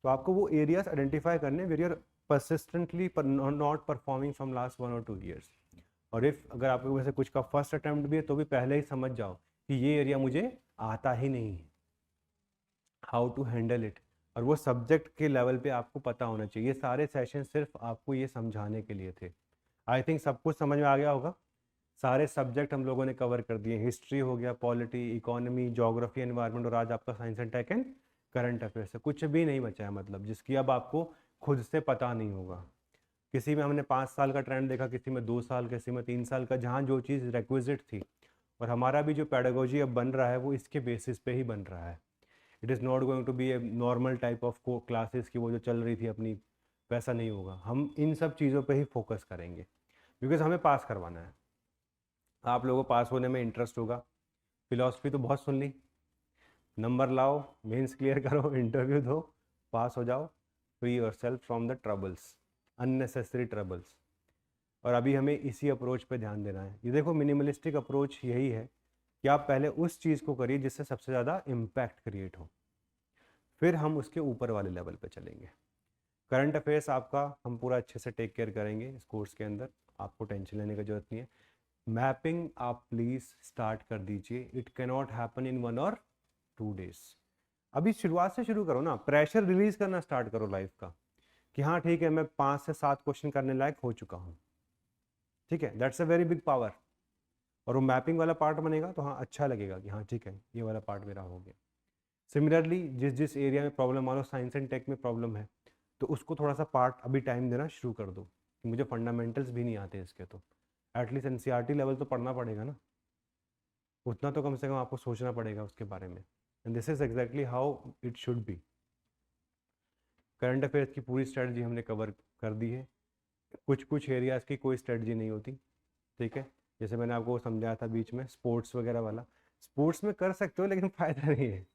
S1: तो आपको वो एरियाज आइडेंटिफाई करने where you're persistently not performing from last 1 और 2 ईयर्स। और इफ अगर आपको वैसे कुछ का फर्स्ट अटेम्प्ट भी है तो भी पहले ही समझ जाओ कि ये एरिया मुझे आता ही नहीं है, हाउ टू हैंडल इट, और वो सब्जेक्ट के लेवल पे आपको पता होना चाहिए। ये सारे सेशन सिर्फ आपको ये समझाने के लिए थे। आई थिंक सब कुछ समझ में आ गया होगा। सारे सब्जेक्ट हम लोगों ने कवर कर दिए, हिस्ट्री हो गया, पॉलिटी, इकोनॉमी, ज्योग्राफी, एनवायरनमेंट, और आज आपका science and tech and current affairs है। कुछ भी नहीं बचा है मतलब जिसकी अब आपको खुद से पता नहीं होगा। किसी में हमने 5 साल का ट्रेंड देखा, किसी में 2 साल, किसी में 3 साल का, जहाँ जो चीज़ रिक्विजिट थी। और हमारा भी जो पेडागोजी अब बन रहा है वो इसके बेसिस पे ही बन रहा है। It is not going to be a normal type of classes की वो जो चल रही थी अपनी, वैसा नहीं होगा। हम इन सब चीज़ों पे ही फोकस करेंगे बिकॉज हमें पास करवाना है। आप लोगों को पास होने में इंटरेस्ट होगा। फिलॉसफी तो बहुत सुन ली, नंबर लाओ, मेंस क्लियर करो, इंटरव्यू दो, पास हो जाओ, free yourself from the troubles, unnecessary troubles. और अभी हमें इसी अप्रोच पे ध्यान देना है। ये देखो मिनिमलिस्टिक अप्रोच यही है कि आप पहले उस चीज़ को करिए जिससे सबसे ज़्यादा इम्पैक्ट क्रिएट हो, फिर हम उसके ऊपर वाले लेवल पे चलेंगे। करंट अफेयर्स आपका हम पूरा अच्छे से टेक केयर करेंगे इस कोर्स के अंदर, आपको टेंशन लेने की जरूरत नहीं है। मैपिंग आप प्लीज़ स्टार्ट कर दीजिए, इट कैनॉट हैपन इन 1 और 2 डेज। अभी शुरुआत से शुरू करो ना, प्रेशर रिलीज करना स्टार्ट करो लाइफ का कि हाँ ठीक है, मैं 5 से 7 क्वेश्चन करने लायक हो चुका हूँ, ठीक है, that's a very big power. और वो मैपिंग वाला पार्ट बनेगा तो हाँ अच्छा लगेगा कि हाँ ठीक है ये वाला पार्ट मेरा हो गया। सिमिलरली जिस जिस एरिया में प्रॉब्लम, मान लो साइंस एंड टेक में प्रॉब्लम है, तो उसको थोड़ा सा पार्ट अभी टाइम देना शुरू कर दो कि मुझे फंडामेंटल्स भी नहीं आते इसके, तो एटलीस्ट एनसीईआरटी लेवल तो पढ़ना पड़ेगा ना, उतना तो कम से कम आपको सोचना पड़ेगा उसके बारे में। And this is exactly how it should B. Current affairs की पूरी स्ट्रेटजी हमने कवर कर दी है। कुछ कुछ एरियाज़ की कोई स्ट्रेटजी नहीं होती, ठीक है। जैसे मैंने आपको समझाया था बीच में स्पोर्ट्स वगैरह वाला, स्पोर्ट्स में कर सकते हो लेकिन फ़ायदा नहीं है।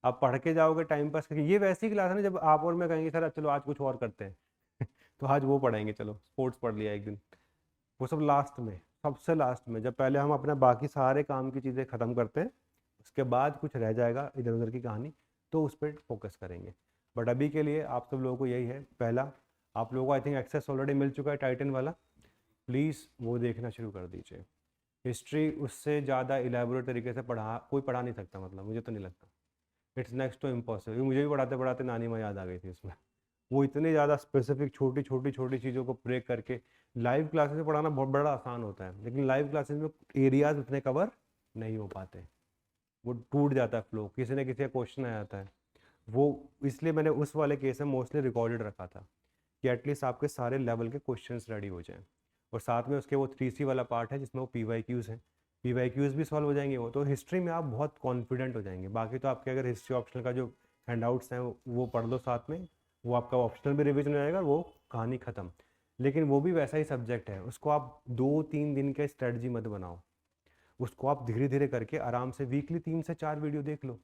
S1: आप पढ़ के जाओगे टाइम पास करके, ये वैसी क्लास है ना जब आप और मैं कहेंगे सर चलो आज कुछ और करते हैं तो आज वो पढ़ेंगे, चलो स्पोर्ट्स पढ़ लिया एक दिन, वो सब लास्ट में, सबसे लास्ट में, जब पहले हम अपना बाकी सारे काम की चीज़ें ख़त्म करते हैं, उसके बाद कुछ रह जाएगा इधर उधर की कहानी, तो उस पर फोकस करेंगे। बट अभी के लिए आप सब लोगों को यही है, पहला आप लोगों को आई थिंक एक्सेस ऑलरेडी मिल चुका है टाइटन वाला, प्लीज़ वो देखना शुरू कर दीजिए। हिस्ट्री उससे ज़्यादा इलेबोरेट तरीके से कोई पढ़ा नहीं सकता, मतलब मुझे तो नहीं लगता, इट्स नेक्स्ट टू इम्पॉसिबल। मुझे भी पढ़ाते पढ़ाते नानी माँ याद आ गई थी उसमें, वो इतनी ज़्यादा स्पेसिफिक छोटी छोटी छोटी चीज़ों को ब्रेक करके। लाइव क्लासेस में पढ़ाना बहुत बड़ा आसान होता है, लेकिन लाइव क्लासेस में एरियाज उतने कवर नहीं हो पाते, वो टूट जाता है फ्लो, किसी न किसी का क्वेश्चन आ जाता है वो। इसलिए मैंने उस वाले केस में मोस्टली रिकॉर्डेड रखा था कि एटलीस्ट आपके सारे लेवल के क्वेश्चंस रेडी हो जाएं, और साथ में उसके वो 3C वाला पार्ट है जिसमें वो PYQs हैं, PYQs भी सॉल्व हो जाएंगे। वो तो हिस्ट्री में आप बहुत कॉन्फिडेंट हो जाएंगे। बाकी तो आपके अगर हिस्ट्री ऑप्शनल का जो हैंडआउट्स हैं वो पढ़ लो साथ में, वो आपका ऑप्शनल भी रिविजन हो जाएगा, वो कहानी ख़त्म। लेकिन वो भी वैसा ही सब्जेक्ट है, उसको आप 2-3 दिन के स्ट्रेटजी मत बनाओ, उसको आप धीरे धीरे करके आराम से वीकली 3 से 4 वीडियो देख लो,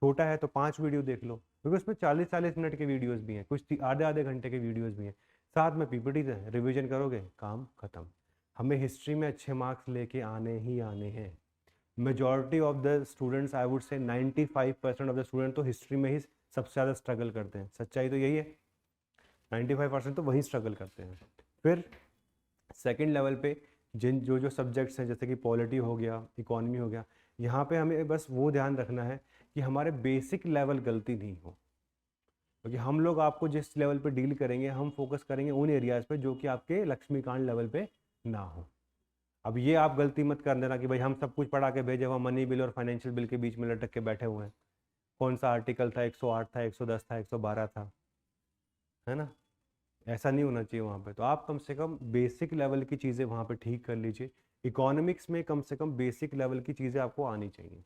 S1: छोटा है तो 5 वीडियो देख लो, क्योंकि उसमें 40-40 मिनट के वीडियोस भी हैं, कुछ आधे आधे घंटे के वीडियोस भी हैं, साथ में पीपीटीज हैं, रिवीजन करोगे काम खत्म। हमें हिस्ट्री में अच्छे मार्क्स लेके आने ही आने हैं। Majority of the students, I would say 95% of the student तो हिस्ट्री में ही सबसे ज़्यादा स्ट्रगल करते हैं, सच्चाई तो यही है, 95% तो वही स्ट्रगल करते हैं। फिर सेकेंड लेवल पे जिन जो सब्जेक्ट्स हैं, जैसे कि पॉलिटी हो गया, इकोनॉमी हो गया, यहाँ पे हमें बस वो ध्यान रखना है कि हमारे बेसिक लेवल गलती नहीं हो, क्योंकि हम लोग आपको जिस लेवल पे डील करेंगे, हम फोकस करेंगे उन एरियाज़ पे जो कि आपके लक्ष्मीकांत लेवल पे ना हो। अब ये आप गलती मत कर देना कि भाई हम सब कुछ पढ़ा के भेजे, वहाँ मनी बिल और फाइनेंशियल बिल के बीच में लटक के बैठे हुए हैं, कौन सा आर्टिकल था, 108 था, 110 था, 112 था, है ना। ऐसा नहीं होना चाहिए वहाँ पे। तो आप कम से कम बेसिक लेवल की चीज़ें वहाँ पे ठीक कर लीजिए। इकोनॉमिक्स में कम से कम बेसिक लेवल की चीज़ें आपको आनी चाहिए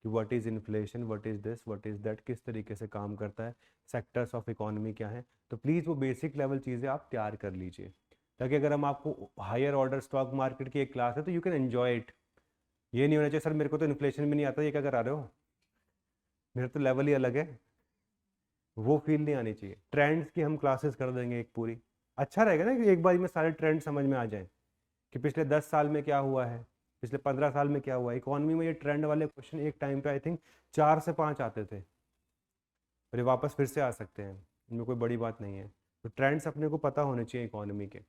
S1: कि what is inflation, what is this, what is that, किस तरीके से काम करता है, सेक्टर्स ऑफ इकोनॉमी क्या है। तो प्लीज़ वो बेसिक लेवल चीज़ें आप तैयार कर लीजिए, ताकि अगर हम आपको हायर ऑर्डर स्टॉक मार्केट की एक क्लास है तो यू कैन एन्जॉय इट। ये नहीं होना चाहिए सर मेरे को तो इन्फ्लेशन भी नहीं आता, ये क्या करा रहे हो, मेरा तो लेवल ही अलग है, वो फील नहीं आनी चाहिए। ट्रेंड्स की हम क्लासेस कर देंगे एक पूरी, अच्छा रहेगा ना कि एक बार में सारे ट्रेंड समझ में आ जाएं कि पिछले 10 साल में क्या हुआ है, पिछले 15 साल में क्या हुआ है। इकोनॉमी में ये ट्रेंड वाले क्वेश्चन एक टाइम पे आई थिंक 4 से 5 आते थे, और ये वापस फिर से आ सकते हैं, इनमें कोई बड़ी बात नहीं है। तो ट्रेंड्स अपने को पता होने चाहिए इकोनॉमी के।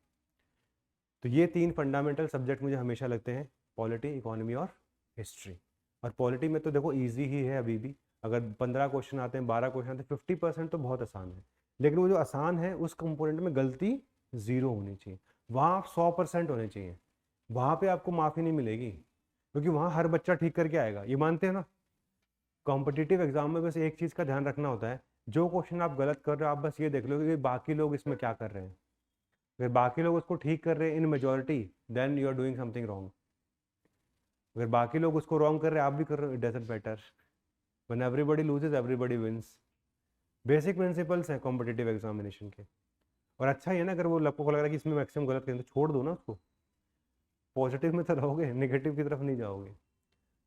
S1: तो ये 3 फंडामेंटल सब्जेक्ट मुझे हमेशा लगते हैं, पॉलिटी, इकोनॉमी और हिस्ट्री। और पॉलिटी में तो देखो ईजी ही है अभी भी, अगर 15 क्वेश्चन आते हैं, 12 क्वेश्चन आते हैं, 50% तो बहुत आसान है। लेकिन वो जो आसान है उस कंपोनेंट में गलती 0 होनी चाहिए, वहाँ आप 100% होने चाहिए, वहाँ पे आपको माफ़ी नहीं मिलेगी, क्योंकि वहाँ हर बच्चा ठीक करके आएगा, ये मानते हैं ना। कॉम्पिटिटिव एग्जाम में बस एक चीज़ का ध्यान रखना होता है, जो क्वेश्चन आप गलत कर रहे हो, आप बस ये देख लो कि बाकी लोग इसमें क्या कर रहे हैं। अगर बाकी लोग उसको ठीक कर रहे हैं in majority, then you are doing something wrong. अगर बाकी लोग उसको रॉन्ग कर रहे हैं, आप भी कर रहे हो, it doesn't matter. When everybody loses everybody wins. Basic principles हैं कॉम्पिटिटिव एग्जामिनेशन के। और अच्छा ही है ना, अगर वो आपको लग रहा है कि इसमें मैक्सिमम गलत करें तो छोड़ दो ना उसको, पॉजिटिव में तो रहोगे, नेगेटिव की तरफ नहीं जाओगे।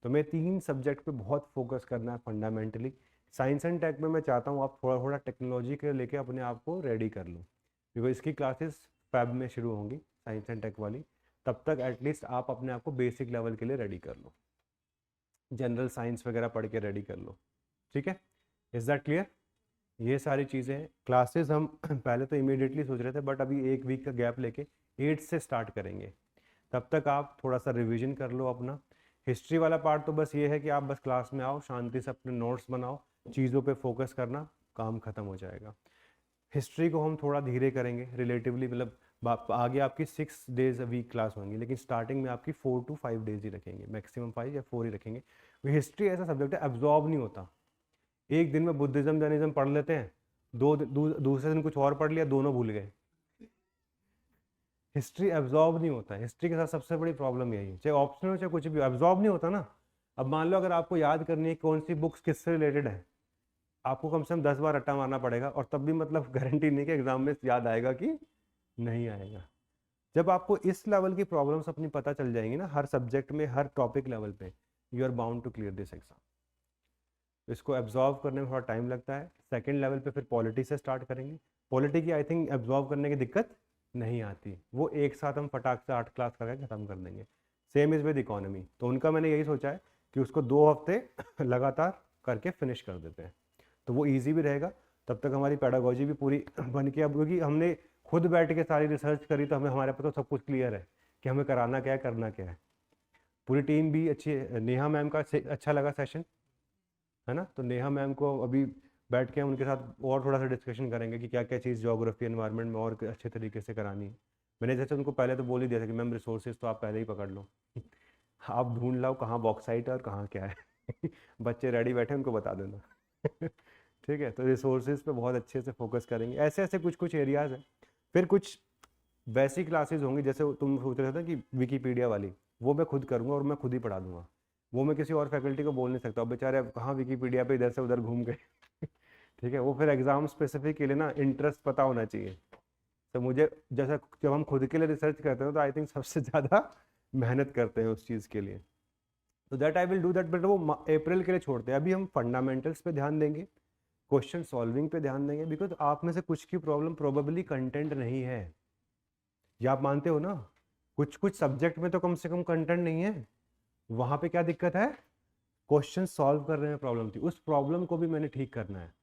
S1: तो मैं 3 सब्जेक्ट पे बहुत फोकस करना है फंडामेंटली। साइंस एंड टेक में मैं चाहता हूँ आप थोड़ा थोड़ा टेक्नोलॉजी के लेके अपने आप को रेडी कर लो, क्योंकि इसकी क्लासेस फैब में शुरू होंगी साइंस एंड टेक वाली। तब तक एटलीस्ट आप अपने आप को बेसिक लेवल के लिए रेडी कर लो, जनरल साइंस वगैरह पढ़ के रेडी कर लो, ठीक है। Is that clear. ये सारी चीज़ें क्लासेस हम पहले तो इमीडिएटली सोच रहे थे, बट अभी 1 वीक का गैप लेके 8 से स्टार्ट करेंगे। तब तक आप थोड़ा सा रिवीजन कर लो अपना। हिस्ट्री वाला पार्ट तो बस ये है कि आप बस क्लास में आओ, शांति से अपने नोट्स बनाओ, चीज़ों पे फोकस करना, काम खत्म हो जाएगा। हिस्ट्री को हम थोड़ा धीरे करेंगे रिलेटिवली, मतलब आगे आपकी 6 डेज अ वीक क्लास होंगी, लेकिन स्टार्टिंग में आपकी 4 to 5 डेज ही रखेंगे, मैक्सिमम 5 या 4 ही रखेंगे। हिस्ट्री ऐसा सब्जेक्ट है एब्जॉर्ब नहीं होता, एक दिन में बुद्धिज्म जैनिज्म पढ़ लेते हैं, दूसरे दिन कुछ और पढ़ लिया, दोनों भूल गए। हिस्ट्री एब्जॉर्ब नहीं होता है, हिस्ट्री के साथ सबसे बड़ी प्रॉब्लम यही है, चाहे ऑप्शनल हो चाहे कुछ भी, एब्जॉर्ब नहीं होता ना। अब मान लो अगर आपको याद करनी है कौन सी बुक्स किससे रिलेटेड है, आपको कम से कम 10 बार रट्टा मारना पड़ेगा, और तब भी मतलब गारंटी नहीं कि एग्जाम में याद आएगा कि नहीं आएगा। जब आपको इस लेवल की प्रॉब्लम्स अपनी पता चल जाएंगी ना, हर सब्जेक्ट में, हर टॉपिक लेवल पे, you are bound to clear this exam. इसको एब्जॉर्व करने में थोड़ा टाइम लगता है। सेकेंड लेवल पे फिर पॉलिटी से स्टार्ट करेंगे। पॉलिटी की आई थिंक एब्जॉर्व करने की दिक्कत नहीं आती, वो एक साथ हम फटाक से 8 क्लास करके ख़त्म कर देंगे। सेम इज़ विद इकोनॉमी, तो उनका मैंने यही सोचा है कि उसको 2 हफ्ते लगातार करके फिनिश कर देते हैं, तो वो ईजी भी रहेगा। तब तक हमारी पेडागोजी भी पूरी बन के, अब क्योंकि हमने खुद बैठ के सारी रिसर्च करी तो हमें, हमारे पास तो सब कुछ क्लियर है कि हमें कराना क्या है, करना क्या है। पूरी टीम भी अच्छी है। नेहा मैम का अच्छा लगा सेशन, है ना। तो नेहा मैम को अभी बैठ के हम उनके साथ और थोड़ा सा डिस्कशन करेंगे कि क्या क्या चीज़ ज्योग्राफी एनवायरनमेंट में और अच्छे तरीके से करानी है। मैंने जैसे उनको पहले तो बोल ही दिया था कि मैम रिसोर्सेज तो आप पहले ही पकड़ लो आप ढूंढ लाओ कहाँ बॉक्साइट है और कहाँ क्या है बच्चे रेडी बैठे, उनको बता देना ठीक है। तो रिसोर्सेज पे बहुत अच्छे से फोकस करेंगे। ऐसे ऐसे कुछ कुछ एरियाज हैं। फिर कुछ वैसी क्लासेस होंगी जैसे तुम सोच रहे थे कि विकीपीडिया वाली, वो मैं खुद करूँगा और मैं खुद ही पढ़ा दूंगा। वो मैं किसी और फैकल्टी को बोल नहीं सकता, अब बेचारे अब कहाँ विकीपीडिया पे इधर से उधर घूम गए ठीक है। वो फिर एग्जाम स्पेसिफिक के लिए ना इंटरेस्ट पता होना चाहिए। तो मुझे जैसा, जब हम खुद के लिए रिसर्च करते हैं तो आई थिंक सबसे ज़्यादा मेहनत करते हैं उस चीज़ के लिए। तो that I will do that, but वो अप्रैल के लिए छोड़ते हैं। अभी हम फंडामेंटल्स पे ध्यान देंगे, क्वेश्चन सॉल्विंग पे ध्यान देंगे, बिकॉज आप में से कुछ की प्रॉब्लम प्रोबेबली कंटेंट नहीं है, ये आप मानते हो ना। कुछ कुछ सब्जेक्ट में तो कम से कम कंटेंट नहीं है, वहाँ पे क्या दिक्कत है, क्वेश्चन सॉल्व कर रहे हैं प्रॉब्लम थी, उस प्रॉब्लम को भी मैंने ठीक करना है।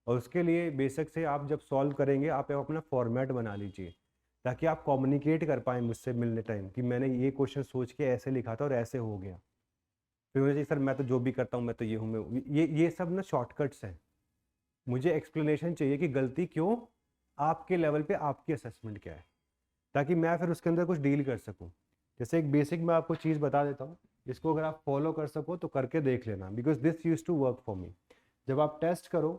S1: और उसके लिए बेसिक से आप जब सॉल्व करेंगे आप अपना फॉर्मेट बना लीजिए, ताकि आप कम्युनिकेट कर पाएँ मुझसे मिलने टाइम कि मैंने ये क्वेश्चन सोच के ऐसे लिखा था और ऐसे हो गया। फिर मुझे सर मैं तो जो भी करता हूँ मैं तो ये हूँ, मैं ये सब ना शॉर्टकट्स हैं। मुझे एक्सप्लेनेशन चाहिए कि गलती क्यों, आपके लेवल पे आपकी असेसमेंट क्या है, ताकि मैं फिर उसके अंदर कुछ डील कर सकूँ। जैसे एक बेसिक मैं आपको चीज़ बता देता हूँ, इसको अगर आप फॉलो कर सको तो करके देख लेना, because this use to work for me. जब आप टेस्ट करो,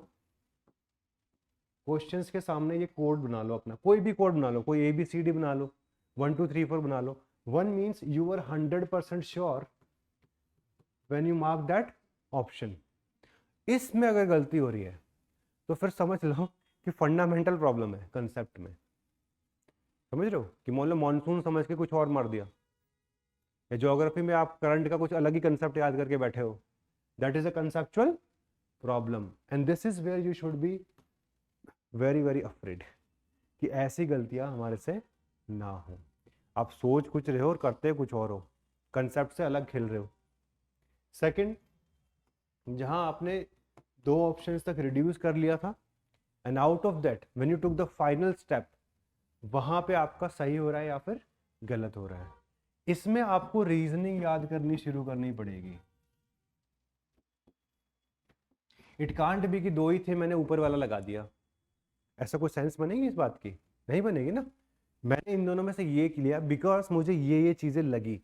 S1: क्वेश्चंस के सामने ये कोड बना लो अपना, कोई भी कोड बना लो, कोई ABCD बना लो, 1 2 3 4 बना लो। 1 means you are 100% sure when you mark that option. इसमें अगर गलती हो रही है तो फिर समझ लो कि फंडामेंटल प्रॉब्लम है कंसेप्ट में। समझ रहे हो कि मान लो मानसून समझ के कुछ और मार दिया, या ज्योग्राफी में आप करंट का कुछ अलग ही कंसेप्ट याद करके बैठे हो, that is a conceptual problem, and this is where you should be very very afraid कि ऐसी गलतियां हमारे से ना हो। आप सोच कुछ रहे हो और करते कुछ और हो, कंसेप्ट से अलग खेल रहे हो। सेकंड, जहां आपने 2 ऑप्शंस तक रिड्यूस कर लिया था, and out of that when you took the final step, वहां पे आपका सही हो रहा है या फिर गलत हो रहा है। इसमें आपको रीजनिंग याद करनी शुरू करनी पड़ेगी। इट कांट बी कि 2 ही थे मैंने ऊपर वाला लगा दिया, ऐसा कोई सेंस बनेगी इस बात की, नहीं बनेगी ना। मैंने इन दोनों में से ये लिया बिकॉज मुझे ये चीजें लगी,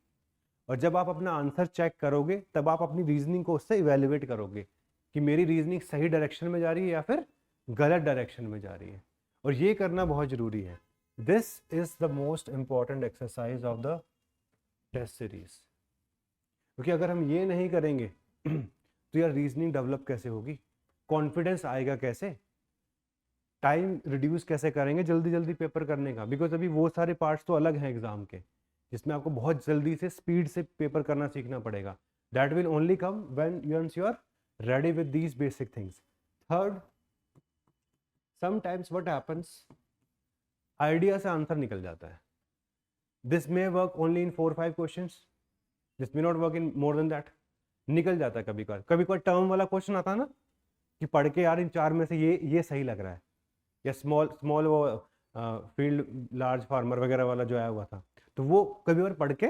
S1: और जब आप अपना आंसर चेक करोगे तब आप अपनी रीजनिंग को उससे इवेल्युएट करोगे कि मेरी रीजनिंग सही डायरेक्शन में जा रही है या फिर गलत डायरेक्शन में जा रही है, और ये करना बहुत जरूरी है। This is the most important exercise of the test series, क्योंकि अगर हम ये नहीं करेंगे तो यार रीजनिंग डेवलप कैसे होगी, कॉन्फिडेंस आएगा कैसे, टाइम रिड्यूस कैसे करेंगे जल्दी जल्दी पेपर करने का, बिकॉज अभी वो सारे पार्ट्स तो अलग हैं एग्जाम के, जिसमें आपको बहुत जल्दी से स्पीड से पेपर करना सीखना पड़ेगा। That will only come when you are ready with these basic things. Third, sometimes what happens, idea से आंसर निकल जाता है। This may work only in 4-5 questions, this may not work in more than that. निकल जाता है कभी कभी term वाला क्वेश्चन आता है ना, कि पढ़ के यार इन 4 में से ये सही लग रहा है, या स्मॉल स्मॉल वो फील्ड लार्ज फार्मर वगैरह वाला जो आया हुआ था, तो वो कभी और पढ़ के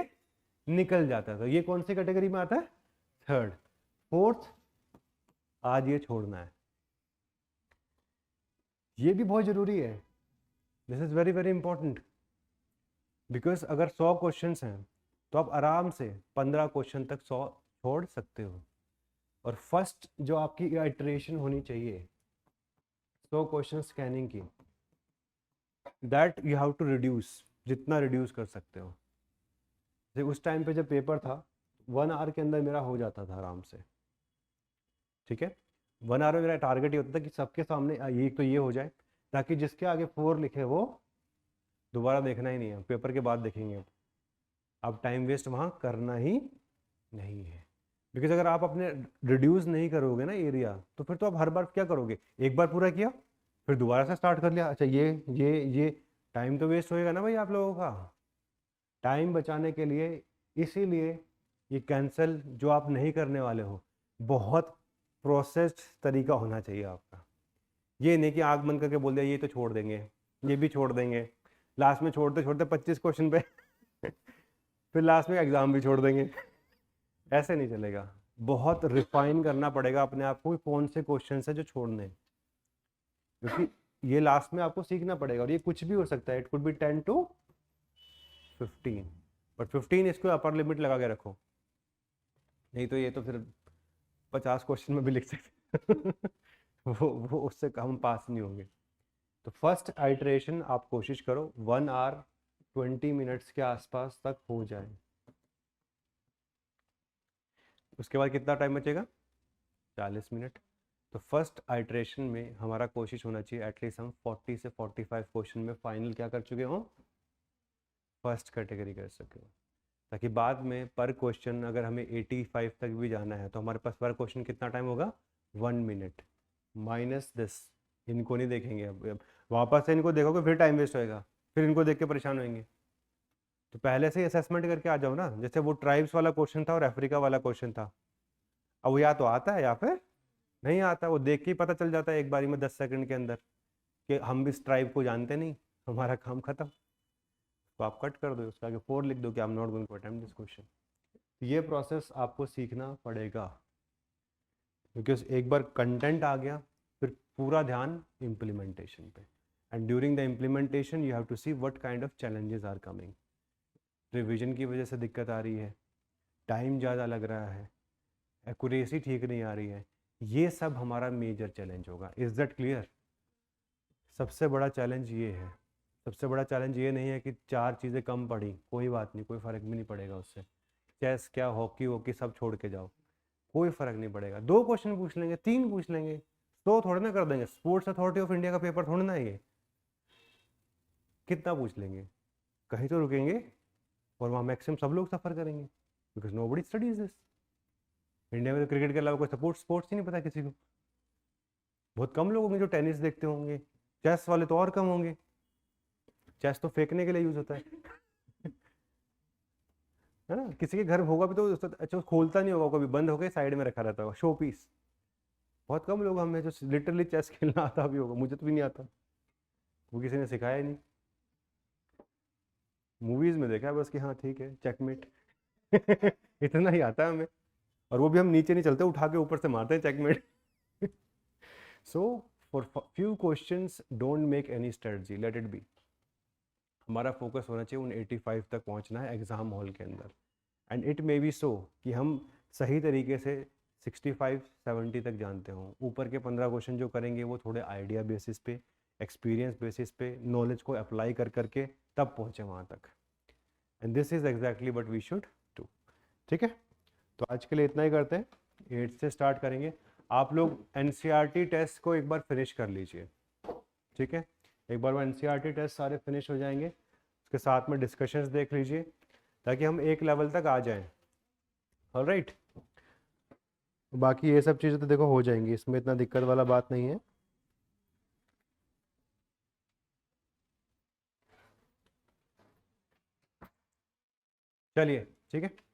S1: निकल जाता है। तो ये कौन सी कैटेगरी में आता है, थर्ड। फोर्थ, आज ये छोड़ना है, ये भी बहुत जरूरी है, this is very very important, because अगर 100 क्वेश्चन हैं तो आप आराम से 15 क्वेश्चन तक 100 छोड़ सकते हो। और फर्स्ट जो आपकी इटरेशन होनी चाहिए 100 क्वेश्चन स्कैनिंग की, that you have to reduce, जितना रिड्यूस कर सकते हो। उस टाइम पे जब पेपर था 1 आवर के अंदर मेरा हो जाता था आराम से, ठीक है। 1 आवर में मेरा टारगेट ये होता था कि सबके सामने ये तो ये हो जाए, ताकि जिसके आगे 4 लिखे वो दोबारा देखना ही नहीं है, पेपर के बाद देखेंगे। अब टाइम वेस्ट वहाँ करना ही नहीं है, बिकॉज अगर आप अपने रिड्यूस नहीं करोगे ना एरिया, तो फिर तो आप हर बार क्या करोगे, एक बार पूरा किया फिर दोबारा से स्टार्ट कर लिया, अच्छा ये टाइम तो वेस्ट होएगा ना भाई आप लोगों का। टाइम बचाने के लिए, इसीलिए ये कैंसिल जो आप नहीं करने वाले हो, बहुत प्रोसेस्ड तरीका होना चाहिए आपका। ये नहीं कि आग बंद करके बोल दिया ये तो छोड़ देंगे, ये भी छोड़ देंगे, लास्ट में छोड़ते छोड़ते 25 क्वेश्चन पे फिर लास्ट में एग्जाम भी छोड़ देंगे, ऐसे नहीं चलेगा। बहुत रिफाइन करना पड़ेगा अपने आप को, कौन से क्वेश्चन है जो छोड़ने हैं, क्योंकि ये लास्ट में आपको सीखना पड़ेगा, और ये कुछ भी हो सकता है, it could be 10 to 15, but 15 इसको अपर लिमिट लगा के रखो, नहीं तो ये तो फिर 50 क्वेश्चन में भी लिख सकते वो उससे हम पास नहीं होंगे। तो फर्स्ट आइटरेशन आप कोशिश करो 1 आवर 20 मिनट्स के आसपास तक हो जाए। उसके बाद कितना टाइम बचेगा, 40 मिनट। तो फर्स्ट आइटरेशन में हमारा कोशिश होना चाहिए एटलीस्ट हम 40 से 45 क्वेश्चन में फाइनल क्या कर चुके हो, फर्स्ट कैटेगरी कर सके हो। ताकि बाद में पर क्वेश्चन अगर हमें 85 तक भी जाना है तो हमारे पास पर क्वेश्चन कितना टाइम होगा, 1 मिनट माइनस दिस। इनको नहीं देखेंगे अब वापस से इनको देखोगे फिर टाइम वेस्ट होएगा, फिर इनको देख के परेशान होंगे। तो पहले से ही असेसमेंट करके आ जाओ ना। जैसे वो ट्राइब्स वाला क्वेश्चन था और अफ्रीका वाला क्वेश्चन था, अब वो या तो आता है या फिर नहीं आता, वो देख के ही पता चल जाता है एक बारी में 10 सेकंड के अंदर कि हम भी इस ट्राइब को जानते नहीं, हमारा काम खत्म। तो आप कट कर दो, उसके आगे 4 लिख दो कि I am not going to attempt this question. ये प्रोसेस आपको सीखना पड़ेगा, बिकॉज एक बार कंटेंट आ गया फिर पूरा ध्यान इम्प्लीमेंटेशन पे। And during the implementation you have to see what kind of challenges are coming. Revision की वजह से दिक्कत आ रही है, टाइम ज़्यादा लग रहा है, एक्यूरेसी ठीक नहीं आ रही है, ये सब हमारा मेजर चैलेंज होगा। Is that clear? सबसे बड़ा चैलेंज ये है। सबसे बड़ा चैलेंज ये नहीं है कि 4 चीज़ें कम पढ़ी, कोई बात नहीं, कोई फ़र्क भी नहीं पड़ेगा उससे। चेस क्या, हॉकी वॉकी सब छोड़ के जाओ, कोई फ़र्क नहीं पड़ेगा। 2 क्वेश्चन पूछ लेंगे, 3 पूछ लेंगे, तो थोड़े ना कर देंगे। स्पोर्ट्स अथॉरिटी ऑफ इंडिया का पेपर थोड़ा ना है ये, कितना पूछ लेंगे, कहीं तो रुकेंगे और वहाँ मैक्सिमम सब लोग सफ़र करेंगे, because nobody studies this. India में तो क्रिकेट के अलावा कोई स्पोर्ट्स ही नहीं पता किसी को। बहुत कम लोग होंगे जो टेनिस देखते होंगे, चेस वाले तो और कम होंगे। चेस तो फेंकने के लिए यूज होता है ना। किसी के घर होगा भी तो अच्छा खोलता नहीं होगा, कभी बंद होकर साइड में रखा रहता होगा, शो पीस। बहुत कम लोग हमें जो लिटरली चेस खेलना आता भी होगा, मुझे तो भी नहीं आता, वो किसी ने सिखाया नहीं, मूवीज में देखा है बस कि हाँ ठीक है चेकमेट इतना ही आता है हमें, और वो भी हम नीचे नहीं चलते, उठा के ऊपर से मारते हैं checkmate. So for few questions don't make any strategy, let it be. हमारा फोकस होना चाहिए उन 85 तक पहुंचना है एग्जाम हॉल के अंदर। एंड इट मे बी सो कि हम सही तरीके से 65-70 तक जानते हों। ऊपर के 15 क्वेश्चन जो करेंगे वो थोड़े आइडिया बेसिस पे, एक्सपीरियंस बेसिस पे, नॉलेज को अप्लाई कर करके तब पहुँचे वहाँ तक। And this is exactly what we should do. ठीक है, तो आज के लिए इतना ही करते हैं, 8 से स्टार्ट करेंगे। आप लोग एनसीईआरटी टेस्ट को एक बार फिनिश कर लीजिए, ठीक है। एक बार वो एनसीईआरटी टेस्ट सारे फिनिश हो जाएंगे, उसके साथ में डिस्कशंस देख लीजिए ताकि हम एक लेवल तक आ जाएं। ऑलराइट, बाकी ये सब चीज़ें तो देखो हो जाएंगी, इसमें इतना दिक्कत वाला बात नहीं है। चलिए ठीक है।